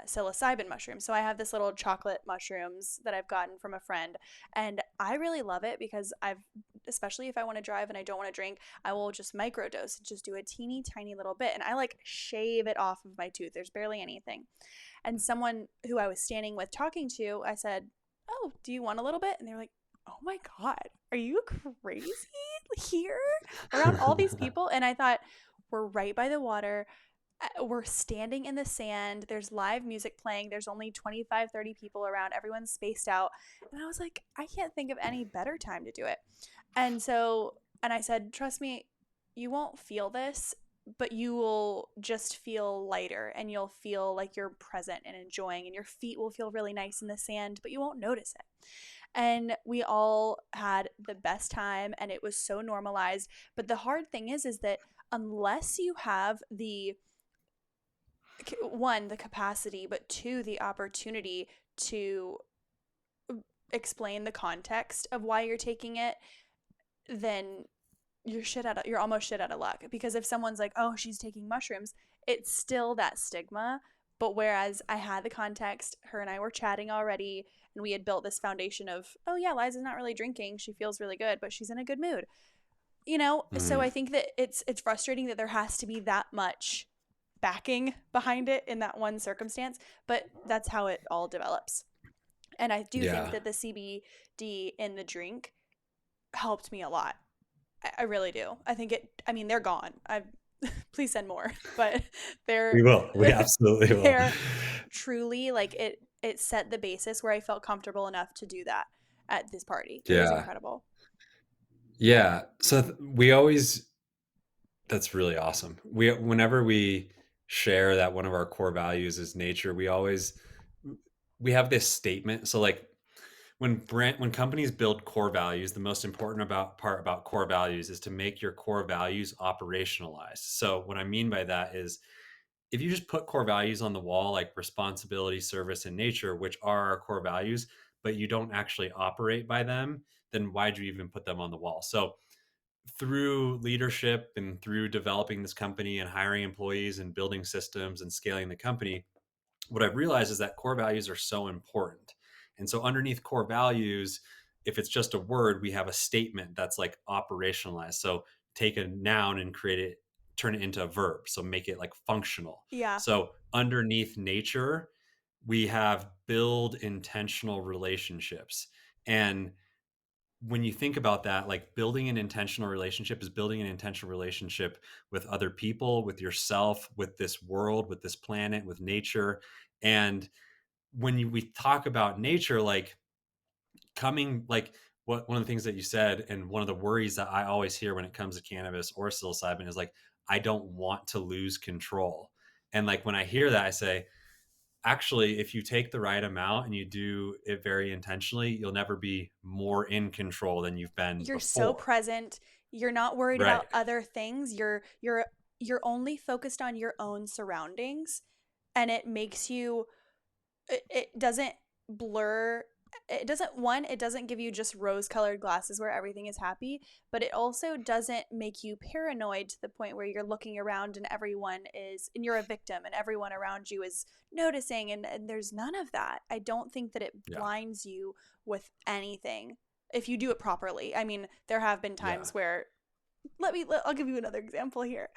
psilocybin mushrooms. So I have this little chocolate mushrooms that I've gotten from a friend, and I really love it because especially if I want to drive and I don't want to drink, I will just microdose, just do a teeny tiny little bit, and I like shave it off of my tooth. There's barely anything. And someone who I was standing with talking to, I said, "Oh, do you want a little bit?" And they're like, "Oh my God, are you crazy here around all these people?" And I thought, we're right by the water. We're standing in the sand. There's live music playing. There's only 25, 30 people around. Everyone's spaced out. And I was like, I can't think of any better time to do it. And I said, trust me, you won't feel this, but you will just feel lighter and you'll feel like you're present and enjoying, and your feet will feel really nice in the sand, but you won't notice it. And we all had the best time, and it was so normalized. But the hard thing is that unless you have the capacity, but two, the opportunity to explain the context of why you're taking it, then you're almost shit out of luck. Because if someone's like, oh, she's taking mushrooms, it's still that stigma. But whereas I had the context, her and I were chatting already, and we had built this foundation of, oh yeah, Liza's not really drinking, she feels really good, but she's in a good mood, so I think that it's frustrating that there has to be that much backing behind it in that one circumstance, but that's how it all develops. And I do think that the CBD in the drink helped me a lot. I really do. They're gone. Please send more, but We will. We absolutely will. They're truly like it set the basis where I felt comfortable enough to do that at this party. It was incredible. Yeah. So that's really awesome. Whenever we share that one of our core values is nature, we have this statement. So like when companies build core values, the most important part about core values is to make your core values operationalized. So what I mean by that is, if you just put core values on the wall, like responsibility, service, and nature, which are our core values, but you don't actually operate by them, then why'd you even put them on the wall? So through leadership and through developing this company and hiring employees and building systems and scaling the company, what I've realized is that core values are so important. And so underneath core values, if it's just a word, we have a statement that's like operationalized. So take a noun and turn it into a verb. So make it like functional. Yeah. So underneath nature, we have build intentional relationships. And when you think about that, like building an intentional relationship is building an intentional relationship with other people, with yourself, with this world, with this planet, with nature. And when we talk about nature, like one of the things that you said, and one of the worries that I always hear when it comes to cannabis or psilocybin is like, I don't want to lose control. And like, when I hear that, I say, actually, if you take the right amount and you do it very intentionally, you'll never be more in control than you've been You're before. so present. You're not worried Right. about other things. You're only focused on your own surroundings, and it makes you it doesn't blur, it doesn't give you just rose-colored glasses where everything is happy, but it also doesn't make you paranoid to the point where you're looking around and you're a victim and everyone around you is noticing, and there's none of that. I don't think that it blinds you with anything if you do it properly. I mean, there have been times where I'll give you another example here.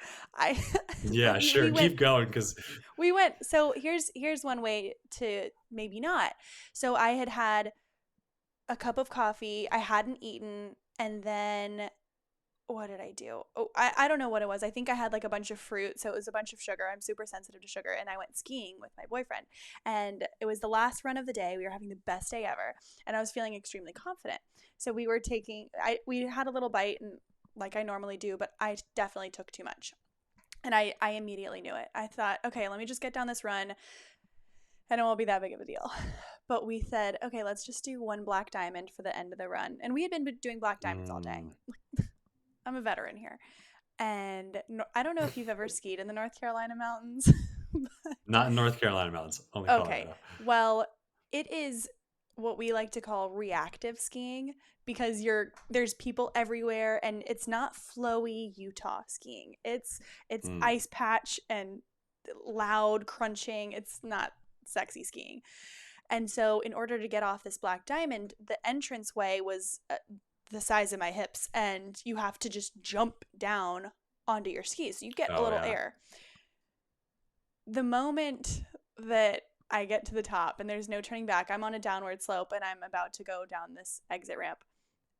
Sure. Keep going, because we went. So here's one way to maybe not. So I had a cup of coffee. I hadn't eaten, and then what did I do? Oh, I don't know what it was. I think I had like a bunch of fruit, so it was a bunch of sugar. I'm super sensitive to sugar, and I went skiing with my boyfriend, and it was the last run of the day. We were having the best day ever, and I was feeling extremely confident. So we had a little bite, and like I normally do, but I definitely took too much. And I immediately knew it. I thought, okay, let me just get down this run and it won't be that big of a deal. But we said, okay, let's just do one black diamond for the end of the run. And we had been doing black diamonds all day. I'm a veteran here. And I don't know if you've ever skied in the North Carolina mountains. Not in North Carolina mountains, only Colorado. Okay. Well, it is what we like to call reactive skiing, because there's people everywhere, and it's not flowy Utah skiing. It's ice patch and loud crunching. It's not sexy skiing. And so, in order to get off this black diamond, the entrance way was the size of my hips, and you have to just jump down onto your skis. So you get a Oh little yeah. air. The moment that I get to the top and there's no turning back, I'm on a downward slope and I'm about to go down this exit ramp.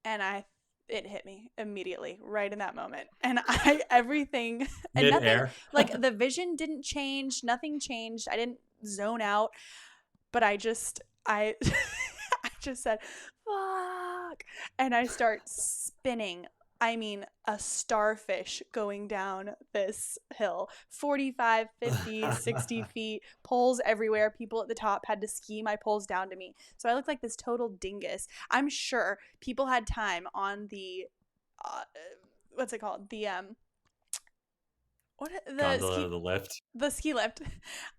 And it hit me immediately right in that moment. And I, everything, and nothing, Mid-air. like the vision didn't change, nothing changed. I didn't zone out, but I I just said fuck, and I start spinning. I mean, a starfish going down this hill. 45, 50, 60 feet, poles everywhere. People at the top had to ski my poles down to me. So I looked like this total dingus. I'm sure people had time on the uh, what's it called? What Gondola, the lift. the ski lift.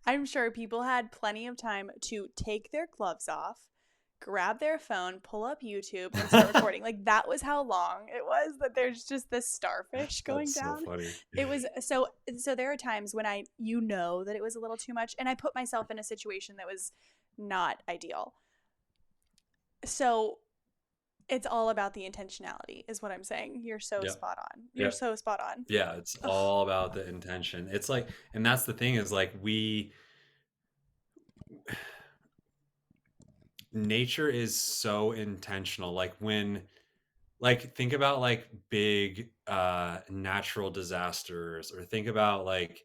I'm sure people had plenty of time to take their gloves off, grab their phone, pull up YouTube, and start recording. Like that was how long it was that there's just this starfish going That's so down. funny. It was so there are times when I know that it was a little too much, and I put myself in a situation that was not ideal. So it's all about the intentionality, is what I'm saying. You're so Yeah. spot on. You're Yeah. so spot on. Yeah, it's Ugh. all about the intention. It's like, and that's the thing is like nature is so intentional. Like when, like think about like big natural disasters, or think about like,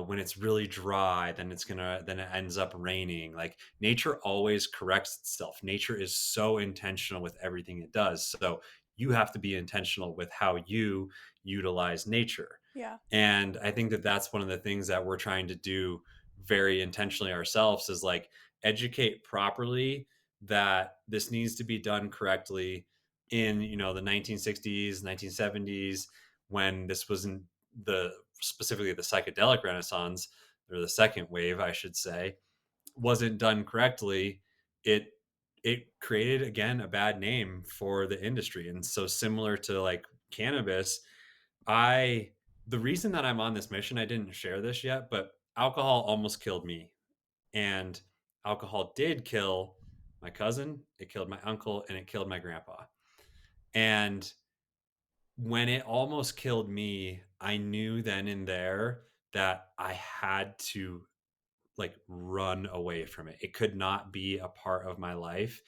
when it's really dry, then it ends up raining. Like nature always corrects itself. Nature is so intentional with everything it does. So you have to be intentional with how you utilize nature. Yeah. And I think that that's one of the things that we're trying to do very intentionally ourselves, is like educate properly that this needs to be done correctly in, the 1960s, 1970s, when this wasn't the specifically the psychedelic renaissance, or the second wave, I should say, wasn't done correctly. It created, again, a bad name for the industry. And so similar to like cannabis, I the reason that I'm on this mission, I didn't share this yet, but alcohol almost killed me. And alcohol did kill my cousin, it killed my uncle, and it killed my grandpa. And when it almost killed me, I knew then and there that I had to like run away from it. It could not be a part of my life.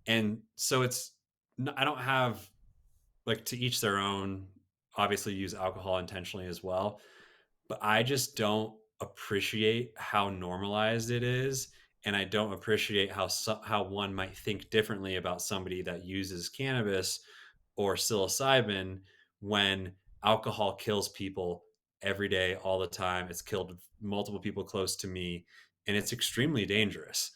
And so I don't have, like, to each their own, obviously use alcohol intentionally as well, but I just don't appreciate how normalized it is. And I don't appreciate how one might think differently about somebody that uses cannabis or psilocybin, when alcohol kills people every day, all the time. It's killed multiple people close to me, and it's extremely dangerous.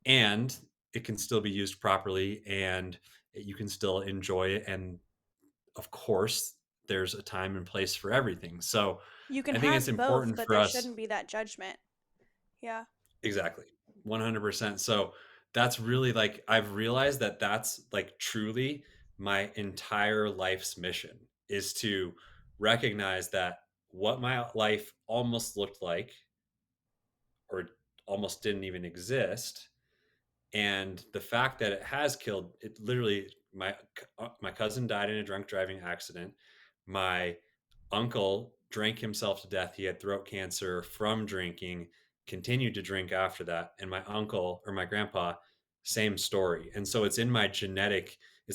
And it can still be used properly, and you can still enjoy it. And of course, there's a time and place for everything. So You can I think it's have both, important but for there us. shouldn't be that judgment. Yeah. Exactly. 100%. So that's really, like, I've realized that that's like truly my entire life's mission, is to recognize that what my life almost looked like, or almost didn't even exist, and the fact that it has killed it. Literally, my cousin died in a drunk driving accident. My uncle drank himself to death. He had throat cancer from drinking, continued to drink after that. And my uncle, or my grandpa, same story. And so it's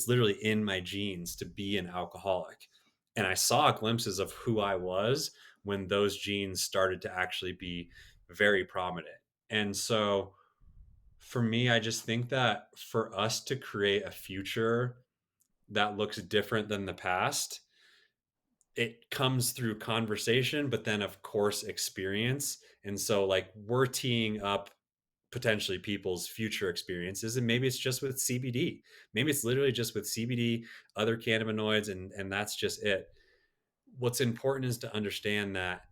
literally in my genes to be an alcoholic. And I saw glimpses of who I was when those genes started to actually be very prominent. And so for me, I just think that for us to create a future that looks different than the past, it comes through conversation, but then of course experience. And so like we're teeing up potentially people's future experiences, and maybe it's just with CBD. Maybe it's literally just with CBD, other cannabinoids, and that's just it. What's important is to understand that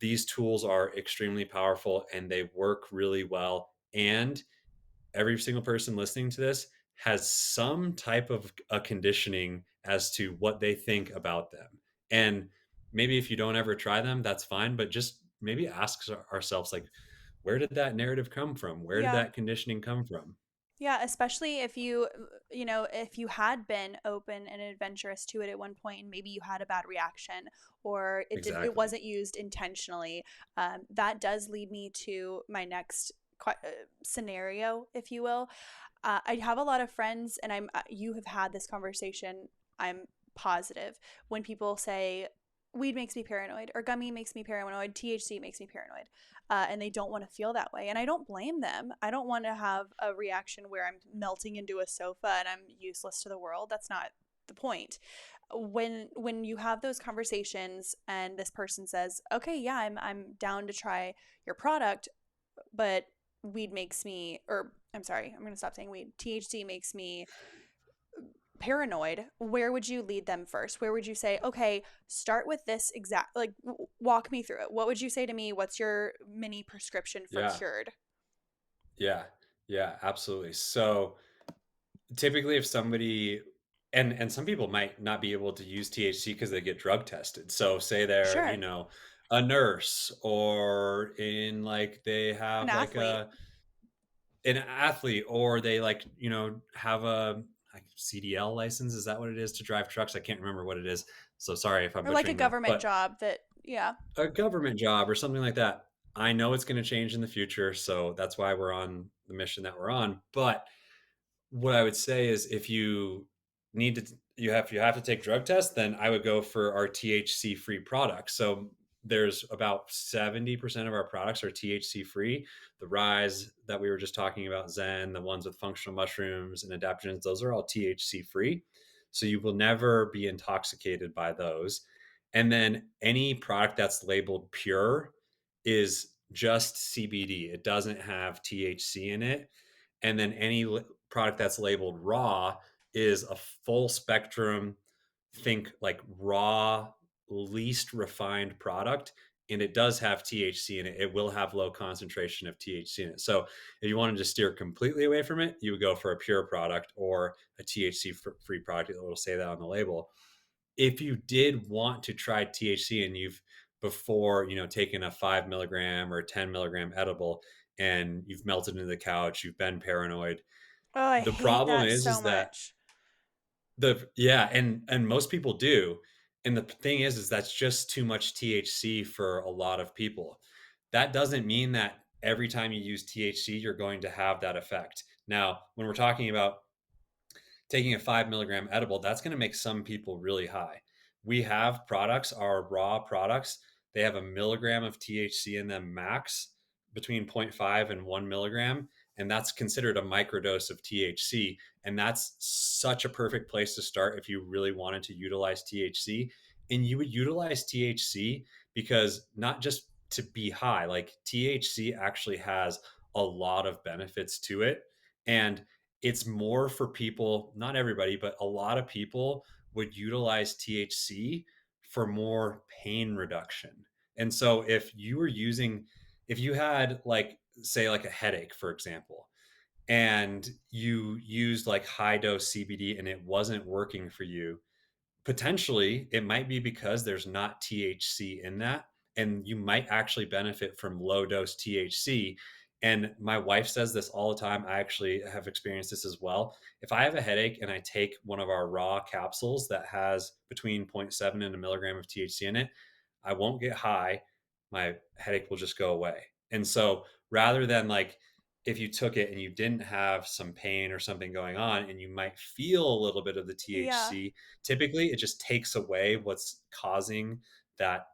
these tools are extremely powerful and they work really well. And every single person listening to this has some type of a conditioning as to what they think about them. And maybe if you don't ever try them, that's fine, but just maybe ask ourselves, like, where did that narrative come from? Where did Yeah. that conditioning come from? Yeah, especially if you, if you had been open and adventurous to it at one point and maybe you had a bad reaction or it Exactly. wasn't used intentionally. That does lead me to my next scenario, if you will. I have a lot of friends, and you have had this conversation. I'm positive when people say weed makes me paranoid or gummy makes me paranoid, THC makes me paranoid, and they don't want to feel that way. And I don't blame them. I don't want to have a reaction where I'm melting into a sofa and I'm useless to the world. That's not the point. When you have those conversations and this person says, "Okay, yeah, I'm down to try your product, but weed makes me," or I'm sorry, I'm going to stop saying weed. THC makes me paranoid. Where would you lead them first? Where would you say, okay, start with this exact, like, walk me through it? What would you say to me? What's your mini prescription for Yeah. cured? Yeah. Yeah, absolutely. So typically if somebody and some people might not be able to use THC because they get drug tested. So say they're, Sure. a nurse or in like they An have like athlete. an athlete or they like, have a like CDL license. Is that what it is to drive trucks? I can't remember what it is. So sorry if I'm Or like a butchering that. government But job that, yeah. a government job or something like that. I know it's going to change in the future, so that's why we're on the mission that we're on. But what I would say is if you have to take drug tests, then I would go for our THC free products. So there's about 70% of our products are THC free. The Rise that we were just talking about, Zen, the ones with functional mushrooms and adaptogens, those are all THC free. So you will never be intoxicated by those. And then any product that's labeled pure is just CBD. It doesn't have THC in it. And then any product that's labeled raw is a full spectrum, think like raw, least refined product. And it does have THC in it. It will have low concentration of THC in it. So if you wanted to steer completely away from it, you would go for a pure product or a THC free product. It will say that on the label. If you did want to try THC and you've before, taken a 5 milligram or 10 milligram edible and you've melted into the couch, you've been paranoid. Oh, I The hate problem that so is that much. and most people do. And the thing is that's just too much THC for a lot of people. That doesn't mean that every time you use THC, you're going to have that effect. Now, when we're talking about taking a 5 milligram edible, that's going to make some people really high. We have products, our raw products, they have a milligram of THC in them max between zero point 0.5 and 1 milligram. And that's considered a microdose of THC. And that's such a perfect place to start if you really wanted to utilize THC. And you would utilize THC because not just to be high, like THC actually has a lot of benefits to it. And it's more for people, not everybody, but a lot of people would utilize THC for more pain reduction. And so if you had like, say, like a headache, for example, and you used like high dose CBD and it wasn't working for you, potentially it might be because there's not THC in that, and you might actually benefit from low dose THC. And my wife says this all the time. I actually have experienced this as well. If I have a headache and I take one of our raw capsules that has between zero point 0.7 and a milligram of THC in it, I won't get high. My headache will just go away. And so rather than like if you took it and you didn't have some pain or something going on and you might feel a little bit of the Yeah. THC, typically it just takes away what's causing that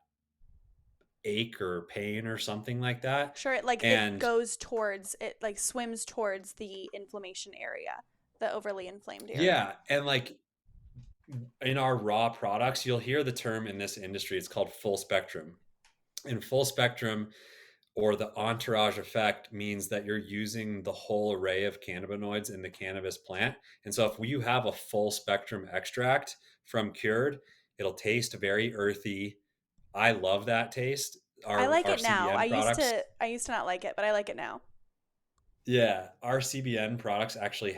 ache or pain or something like that. Sure. It And goes towards, it like swims towards the inflammation area, the overly inflamed area. yeah, and like in our raw products, you'll hear the term in this industry, it's called full spectrum. And full spectrum or the entourage effect means that you're using the whole array of cannabinoids in the cannabis plant. And so if you have a full spectrum extract from Cured, it'll taste very earthy. I love that taste. I like Our it now. CBN products, I used to not like it, but I like it now. yeah, our CBN products actually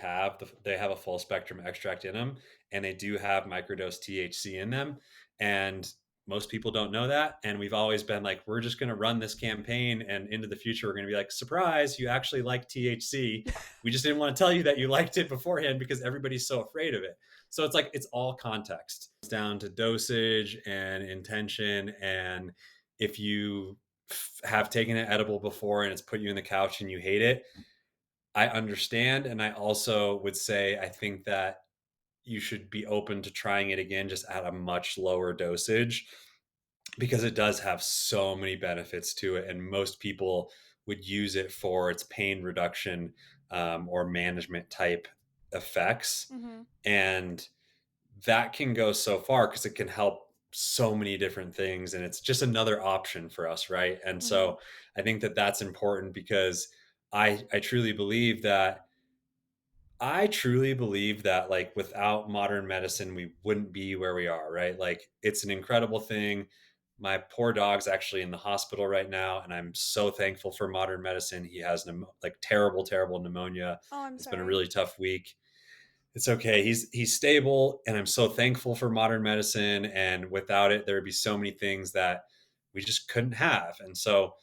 they have a full spectrum extract in them, and they do have microdose THC in them. And most people don't know that. And we've always been like, we're just going to run this campaign. And into the future, we're going to be like, surprise, you actually like THC. We just didn't want to tell you that you liked it beforehand because everybody's so afraid of it. So it's like, it's all context. It's down to dosage and intention. And if you have taken an edible before and it's put you in the couch and you hate it, I understand. And I also would say, I think that you should be open to trying it again, just at a much lower dosage, because it does have so many benefits to it. And most people would use it for its pain reduction or management type effects. Mm-hmm. And that can go so far because it can help so many different things. And it's just another option for us. Right. And Mm-hmm. so I think that that's important because I truly believe that like without modern medicine, we wouldn't be where we are, right? Like it's an incredible thing. My poor dog's actually in the hospital right now, and I'm so thankful for modern medicine. He has like terrible, terrible pneumonia. Oh, I'm It's been a sorry. really tough week. It's okay. He's stable, and I'm so thankful for modern medicine. And without it, there would be so many things that we just couldn't have. And so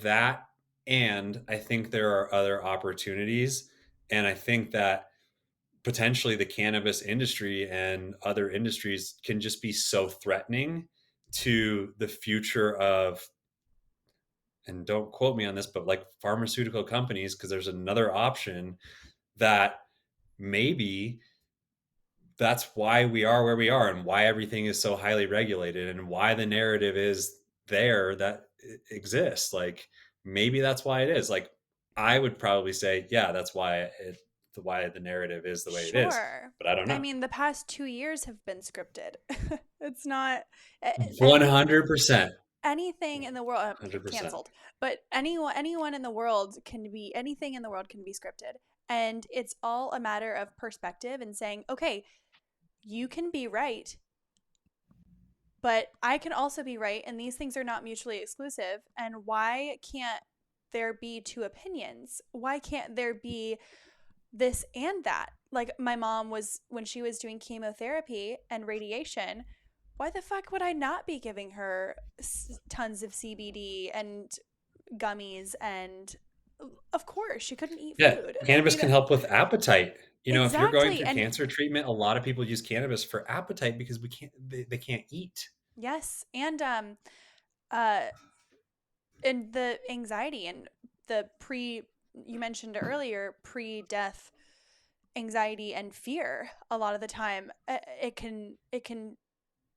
that, and I think there are other opportunities, and I think that potentially the cannabis industry and other industries can just be so threatening to the future of, and don't quote me on this, but like pharmaceutical companies, because there's another option that maybe that's why we are where we are and why everything is so highly regulated and why the narrative is there that it exists. Like maybe that's why it is. Like I would probably say, yeah, that's why the narrative is the way it is. Sure. But I don't I know. mean, the past 2 years have been scripted. It's not any 100%. anything in the world, 100%. canceled, but anyone in the world can be, anything in the world can be scripted. And it's all a matter of perspective and saying, okay, you can be right, but I can also be right, and these things are not mutually exclusive. And why can't there be two opinions? Why can't there be this and that? Like my mom was, when she was doing chemotherapy and radiation, why the fuck would I not be giving her tons of CBD and gummies? And of course, she couldn't eat Yeah, food. cannabis can help with appetite. If you're going Exactly. through And cancer treatment, a lot of people use cannabis for appetite because they can't eat. yes, uh and the anxiety and the pre, you mentioned earlier, pre-death anxiety and fear, a lot of the time it can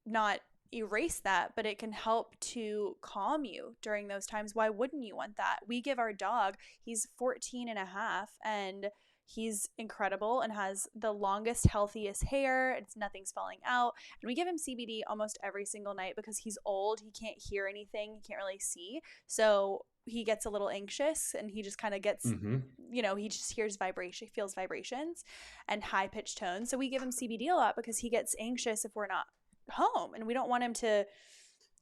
not erase that, but it can help to calm you during those times. Why wouldn't you want that? We give our dog, he's 14 and a half, and he's incredible and has the longest, healthiest hair. It's nothing's falling out. And we give him CBD almost every single night because he's old. He can't hear anything. He can't really see. So he gets a little anxious and he just kind of gets, Hmm. he just hears vibration, feels vibrations and high pitched tones. So we give him CBD a lot because he gets anxious if we're not home, and we don't want him to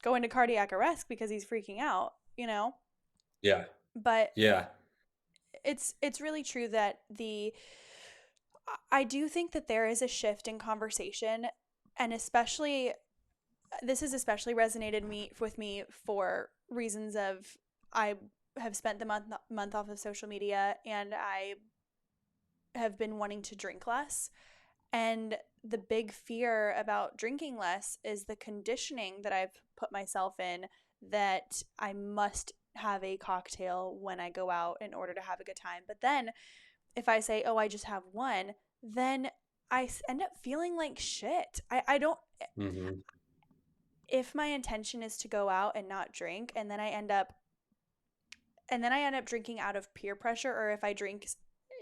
go into cardiac arrest because he's freaking out. Yeah. But Yeah. it's really true that the I do think that there is a shift in conversation, and especially this has especially resonated with me for reasons of, I have spent the month off of social media, and I have been wanting to drink less. And the big fear about drinking less is the conditioning that I've put myself in, that I must have a cocktail when I go out in order to have a good time. But then if I say, oh, I just have one, then I end up feeling like shit. I don't, Hmm. if my intention is to go out and not drink, and then I end up drinking out of peer pressure, or if I drink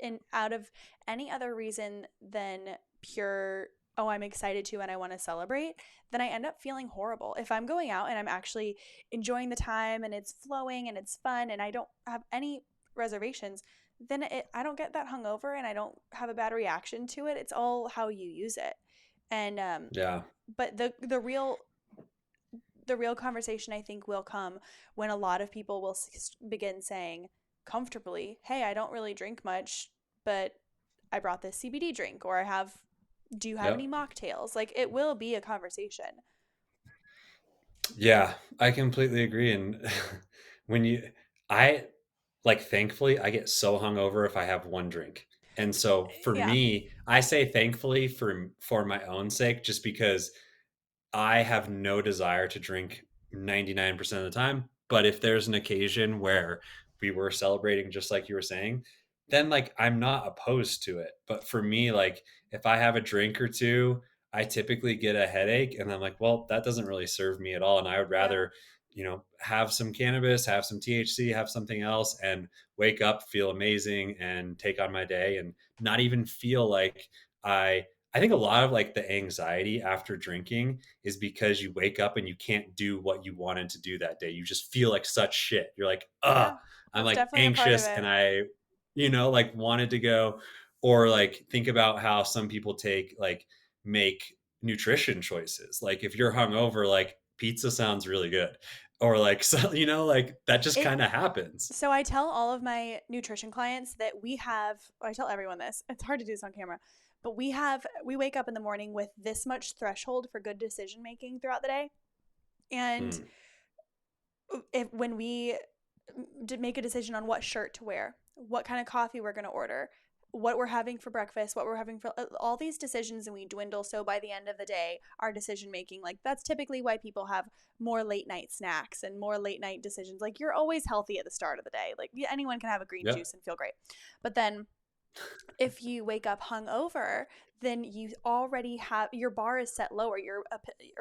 in out of any other reason than pure, oh, I'm excited to and I want to celebrate, then I end up feeling horrible. If I'm going out and I'm actually enjoying the time and it's flowing and it's fun and I don't have any reservations, then I don't get that hungover and I don't have a bad reaction to it. It's all how you use it. And Yeah. but the real conversation, I think, will come when a lot of people will begin saying comfortably, hey, I don't really drink much, but I brought this CBD drink, or do you have any Yep. mocktails? Like, it will be a conversation. Yeah, I completely agree. And when I thankfully, I get so hungover if I have one drink. And so for Yeah. me, I say thankfully for my own sake, just because I have no desire to drink 99% of the time, but if there's an occasion where we were celebrating just like you were saying, then I'm not opposed to it. But for me, if I have a drink or two, I typically get a headache and I'm like, well, that doesn't really serve me at all. And I would Yeah. rather, have some cannabis, have some THC, have something else and wake up, feel amazing and take on my day and not even feel like I think a lot of the anxiety after drinking is because you wake up and you can't do what you wanted to do that day. You just feel like such shit. You're like, Yeah. I'm That's definitely a part of anxious it. and I, wanted to go or think about how some people make nutrition choices. Like if you're hungover, pizza sounds really good. Or so, that just It kind of happens. So I tell all of my nutrition clients that I tell everyone this. It's hard to do this on camera, but we wake up in the morning with this much threshold for good decision making throughout the day. And Mm, when we make a decision on what shirt to wear, what kind of coffee we're going to order, what we're having for breakfast, what we're having for all these decisions, and we dwindle. So by the end of the day, our decision making, that's typically why people have more late night snacks and more late night decisions. Like you're always healthy at the start of the day. Like anyone can have a green yep. juice and feel great. But then if you wake up hungover, then you already have your bar is set lower. Your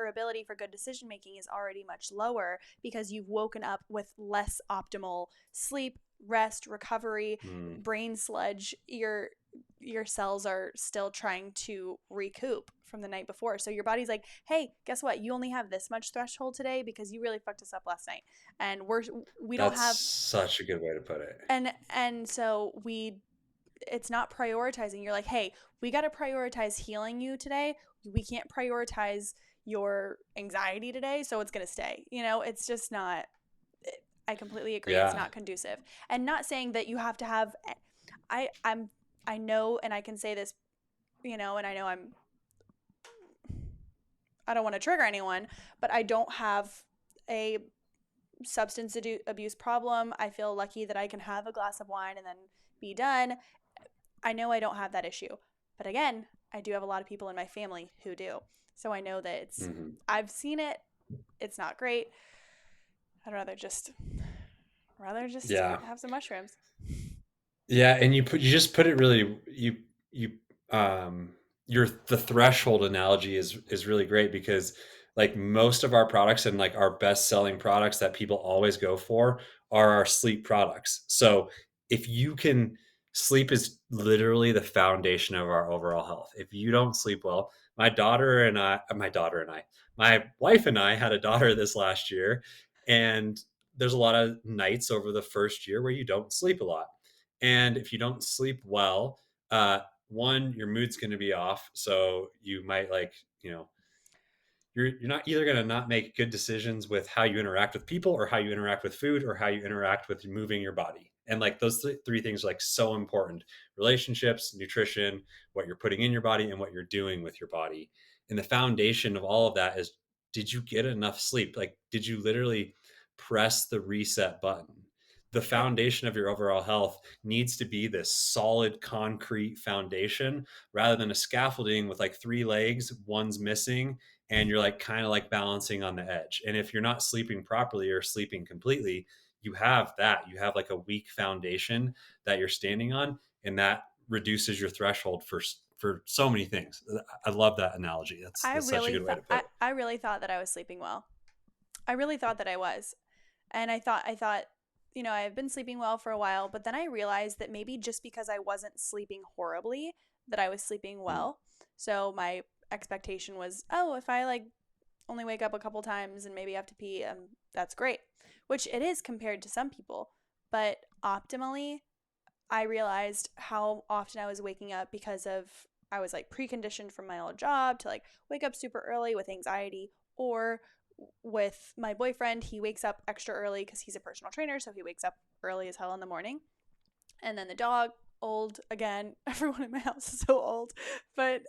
ability for good decision making is already much lower because you've woken up with less optimal sleep, rest, recovery, Mm, brain sludge. Your cells are still trying to recoup from the night before. So your body's like, "Hey, guess what? You only have this much threshold today because you really fucked us up last night." And we don't that's have such a good way to put it. and so we it's not prioritizing. You're like, hey, we got to prioritize healing you today. We can't prioritize your anxiety today, so it's going to stay. It's just not. I completely agree. It's Yeah. not conducive. And not saying that you have to have. I'm. I know, and I can say this. And I know I don't want to trigger anyone, but I don't have a substance abuse problem. I feel lucky that I can have a glass of wine and then be done. I know I don't have that issue. But again, I do have a lot of people in my family who do. So I know that Mhm. I've seen it. It's not great. I'd rather just Yeah. have some mushrooms. Yeah, and you just put it really you your the threshold analogy is really great because most of our products and our best selling products that people always go for are our sleep products. So if you can sleep is literally the foundation of our overall health. If you don't sleep well, my wife and I had a daughter this last year and there's a lot of nights over the first year where you don't sleep a lot and if you don't sleep well, one, your mood's going to be off. So you might you're not either going to not make good decisions with how you interact with people or how you interact with food or how you interact with moving your body. And those three things are so important: relationships, nutrition, what you're putting in your body, and what you're doing with your body. And the foundation of all of that is: did you get enough sleep? Did you literally press the reset button? The Yep. foundation of your overall health needs to be this solid concrete foundation rather than a scaffolding with three legs, one's missing, and you're kind of balancing on the edge. And if you're not sleeping properly or sleeping completely, you have a weak foundation that you're standing on, and that reduces your threshold for so many things. I love that analogy. That's such a good way to put it. I really thought that I was sleeping well. I really thought that I was. And I thought, I've been sleeping well for a while, but then I realized that maybe just because I wasn't sleeping horribly, that I was sleeping Mm. well. So my expectation was, oh, if I only wake up a couple times and maybe have to pee, that's great, which it is compared to some people. But optimally, I realized how often I was waking up because I was preconditioned from my old job to wake up super early with anxiety, or with my boyfriend, he wakes up extra early because he's a personal trainer, so he wakes up early as hell in the morning. And then the dog, old again, everyone in my house is so old, but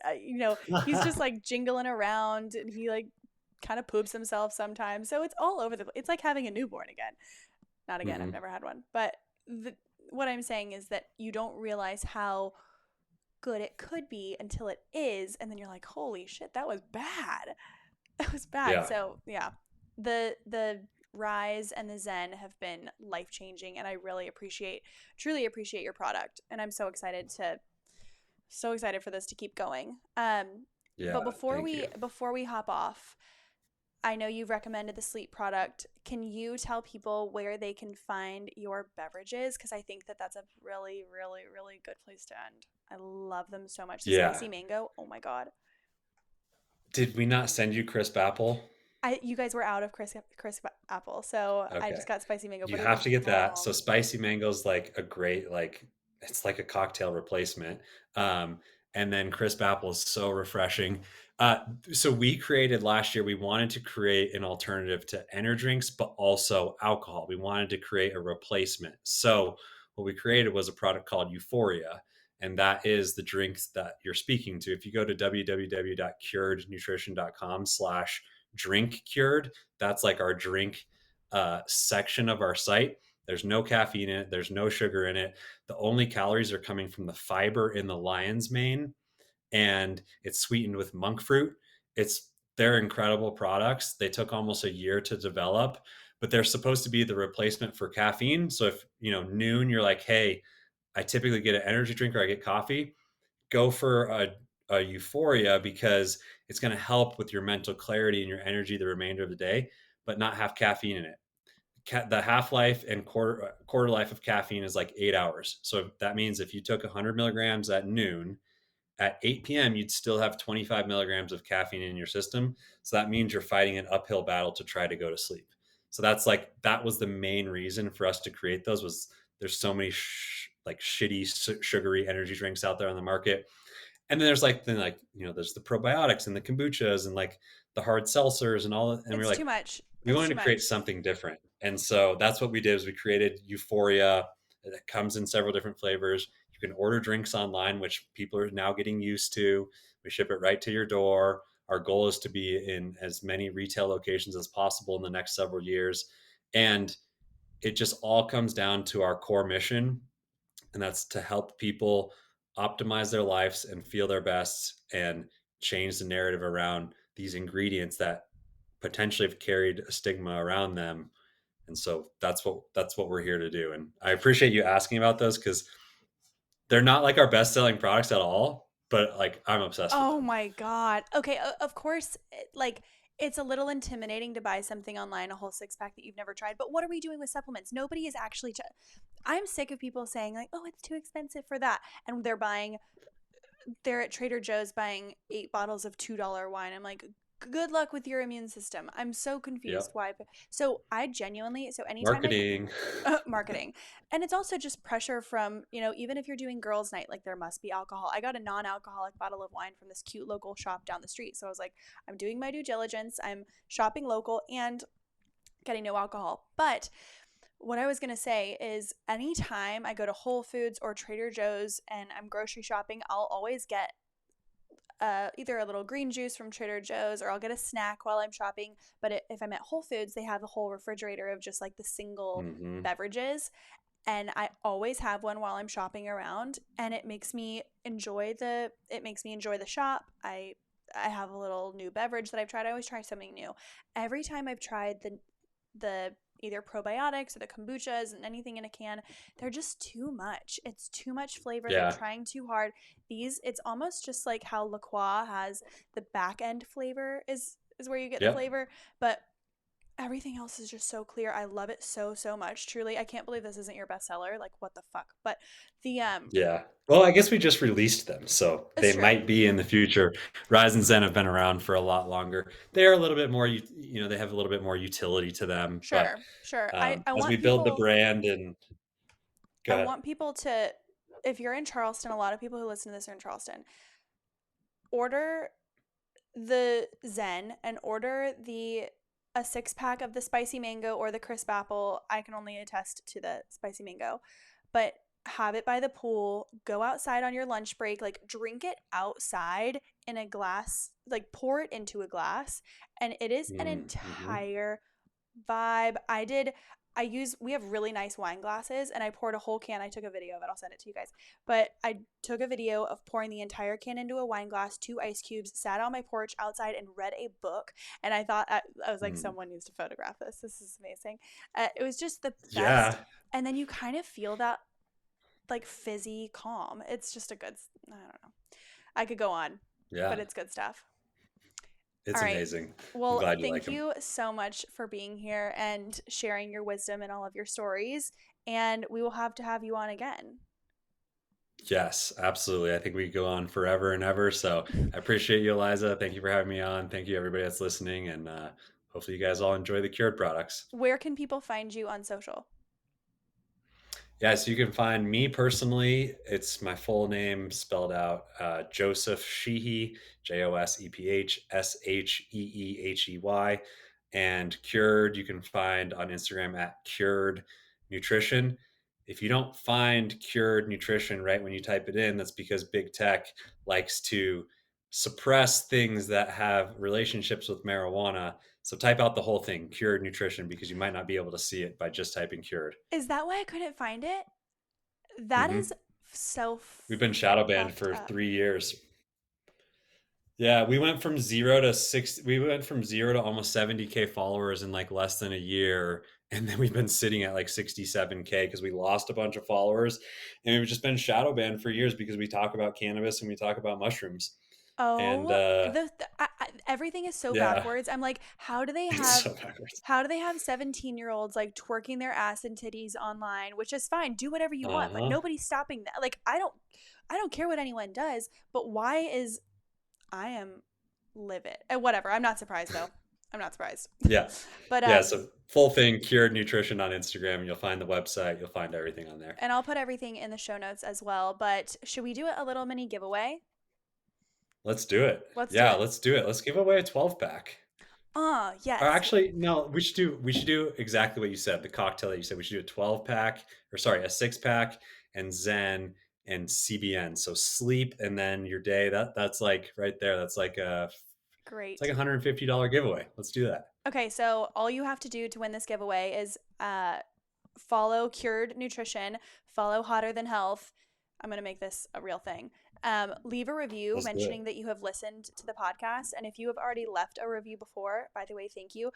he's just jingling around, and he kind of poops himself sometimes. So it's all over the place. It's like having a newborn again. Not again, I've Hmm. never had one. But what I'm saying is that you don't realize how good it could be until it is. And then you're like, holy shit, that was bad. That was bad. Yeah. So yeah, the rise and the zen have been life changing, and I really truly appreciate your product, and I'm so excited for this to keep going. But Yeah. Thank you. before we hop off, I know you've recommended the sleep product. Can you tell people where they can find your beverages? Because I think that that's a really, really, really good place to end. I love them so much. The Yeah. spicy mango. Oh my god. Did we not send you crisp apple? You guys were out of crisp apple, so I Okay. just got spicy mango, You but it have was to get that. So bomb. spicy mango's like a great like it's like a cocktail replacement. Um, and then crisp apple is so refreshing. So we created last year, we wanted to create an alternative to energy drinks, but also alcohol. We wanted to create a replacement. So what we created was a product called Euphoria. And that is the drinks that you're speaking to. If you go to www.curednutrition.com/drink cured, that's like our drink section of our site. There's no caffeine in it. There's no sugar in it. The only calories are coming from the fiber in the lion's mane, and it's sweetened with monk fruit. They're incredible products. They took almost a year to develop, but they're supposed to be the replacement for caffeine. So if noon, you're like, hey, I typically get an energy drink or I get coffee. Go for a Euphoria because it's going to help with your mental clarity and your energy the remainder of the day, but not have caffeine in it. The half life and quarter life of caffeine is like 8 hours. So that means if you took 100 milligrams at noon, at 8 p.m., you'd still have 25 milligrams of caffeine in your system. So that means you're fighting an uphill battle to try to go to sleep. So that was the main reason for us to create those. Was there's so many like shitty sugary energy drinks out there on the market, and then there's the probiotics and the kombuchas and like the hard seltzers and all, and we're It's too like, much. we It's wanted too to create much. something different. And so that's what we did is we created Euphoria that comes in several different flavors. You can order drinks online, which people are now getting used to. We ship it right to your door. Our goal is to be in as many retail locations as possible in the next several years. And it just all comes down to our core mission, and that's to help people optimize their lives and feel their best and change the narrative around these ingredients that potentially have carried a stigma around them. And so that's what we're here to do. And I appreciate you asking about those because they're not like our best selling products at all, but like I'm obsessed with Oh them. my god. Okay, of course, like it's a little intimidating to buy something online, a whole six pack that you've never tried. But what are we doing with supplements? Nobody is actually. I'm sick of people saying like, "Oh, it's too expensive for that," and they're at Trader Joe's buying 8 bottles of $2 wine. I'm like, good luck with your immune system. I'm so confused Yep. why. So I genuinely, so anytime I Marketing. marketing, and it's also just pressure from, even if you're doing girls night, like there must be alcohol. I got a non-alcoholic bottle of wine from this cute local shop down the street, so I was like, I'm doing my due diligence, I'm shopping local and getting no alcohol. But what I was going to say is anytime I go to Whole Foods or Trader Joe's and I'm grocery shopping, I'll always get either a little green juice from Trader Joe's or I'll get a snack while I'm shopping. But if I'm at Whole Foods, they have a whole refrigerator of just like the single Hmm. beverages. And I always have one while I'm shopping around, and it makes me enjoy the shop. I have a little new beverage that I've tried. I always try something new. Every time I've tried the either probiotics or the kombuchas and anything in a can, they're just too much. It's too much flavor. They're Yeah. trying too hard. It's almost just like how La Croix has the back end flavor is where you get the Yep. flavor, but everything else is just so clear. I love it so so much. Truly, I can't believe this isn't your bestseller. Like what the fuck? But the Yeah. Well, I guess we just released them, so it's they true. might be in the future. Rise and Zen have been around for a lot longer. They're a little bit more, they have a little bit more utility to them. But Sure. Sure. I as we want build the people brand, and go I ahead. want people to, if you're in Charleston, a lot of people who listen to this are in Charleston. Order the Zen and order the a 6 pack of the spicy mango or the crisp apple. I can only attest to the spicy mango. But have it by the pool, go outside on your lunch break, like drink it outside in a glass, like pour it into a glass, and it is an Mm-hmm. entire vibe. We have really nice wine glasses, and I poured a whole can. I took a video of it. I'll send it to you guys. But I took a video of pouring the entire can into a wine glass, 2 ice cubes, sat on my porch outside and read a book. And I thought, I was like, Mm. someone needs to photograph this. This is amazing. It was just the best. Yeah. And then you kind of feel that like fizzy calm. It's just I don't know. I could go on, but Yeah. it's good stuff. It's All right. amazing. I'm Well, glad you like thank them. you so much for being here and sharing your wisdom and all of your stories. And we will have to have you on again. Yes, absolutely. I think we could go on forever and ever. So I appreciate you, Eliza. Thank you for having me on. Thank you, everybody that's listening. And hopefully, you guys all enjoy the Cured products. Where can people find you on social? Yeah, so you can find me personally. It's my full name spelled out Joseph Sheehey, JosepSheehey. And Cured, you can find on Instagram at Cured Nutrition. If you don't find Cured Nutrition right when you type it in, that's because big tech likes to suppress things that have relationships with marijuana. So type out the whole thing, Cured Nutrition, because you might not be able to see it by just typing Cured. Is that why I couldn't find it? That Mm-hmm. is so We've been shadow banned fucked for up. 3 years. Yeah, we went from 0 to 6. We went from 0 to almost 70K followers in like less than a year, and then we've been sitting at like 67K because we lost a bunch of followers, and we've just been shadow banned for years because we talk about cannabis and we talk about mushrooms, and Oh, everything is so yeah, backwards. I'm like, it's so backwards. how do they have 17-year-olds like twerking their ass and titties online, which is fine. Do whatever you Uh want. Like huh. nobody's stopping that. Like I don't care what anyone does, but why is I am livid. Whatever. I'm not surprised though. I'm not surprised. Yeah, But yeah. So full thing, Cured Nutrition on Instagram. You'll find the website. You'll find everything on there. and I'll put everything in the show notes as well. But should we do a little mini giveaway? Let's do it. Let's do Yeah, it. let's do it. Let's give away a 12 pack. Or Yes. actually, no, we should do exactly what you said, the cocktail that you said. We should do a 12 pack, or sorry, a 6 pack, and Zen and CBN. So sleep and then your day. That's like right there. That's like it's like Great. $150 giveaway. Let's do that. Okay, so all you have to do to win this giveaway is follow Cured Nutrition, follow Hotter Than Health. I'm going to make this a real thing. Leave a review Let's do it. mentioning that you have listened to the podcast. And if you have already left a review before, by the way, thank you.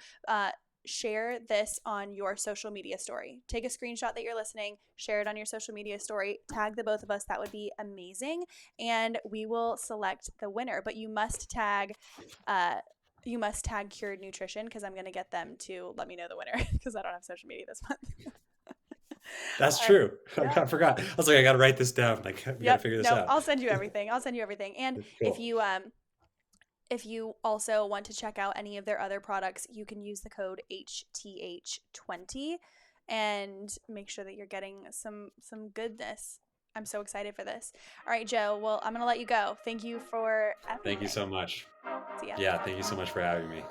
Share this on your social media story. Take a screenshot that you're listening, share it on your social media story, tag the both of us. That would be amazing. And we will select the winner. But you must tag Cured Nutrition because I'm going to get them to let me know the winner because I don't have social media this month. That's All right. true. Yeah. I forgot. I was like, I got to write this down. Like, we got to Yep. figure this No, out. I'll send you everything. And Cool. if you also want to check out any of their other products, you can use the code HTH20 and make sure that you're getting some goodness. I'm so excited for this. All right, Joe. Well, I'm going to let you go. Thank you for Thank you everything. so much. See ya. Yeah, thank you so much for having me.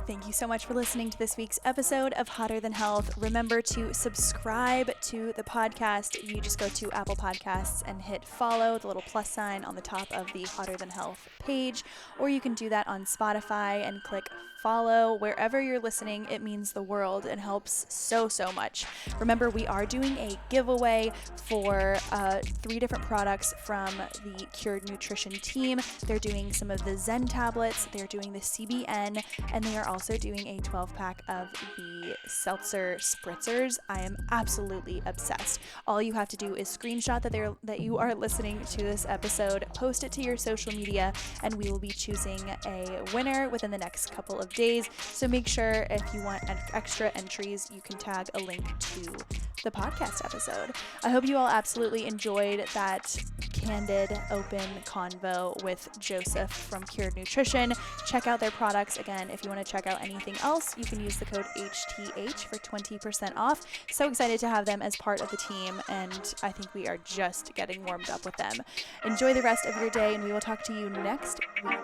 Thank you so much for listening to this week's episode of Hotter Than Health. Remember to subscribe to the podcast. You just go to Apple Podcasts and hit follow, the little plus sign on the top of the Hotter Than Health page, or you can do that on Spotify and click follow. Wherever you're listening, it means the world and helps so much. Remember, we are doing a giveaway for 3 different products from the Cured Nutrition team. They're doing some of the Zen tablets, they're doing the CBN, and they are also doing a 12-pack of the seltzer spritzers. I am absolutely obsessed. All you have to do is screenshot that you are listening to this episode, post it to your social media, and we will be choosing a winner within the next couple of days. So make sure if you want extra entries, you can tag a link to the podcast episode. I hope you all absolutely enjoyed that candid, open convo with Joseph from Cured Nutrition. Check out their products. Again, if you want to check out anything else, you can use the code HTH for 20% off. So excited to have them as part of the team, and I think we are just getting warmed up with them. Enjoy the rest of your day, and we will talk to you next week.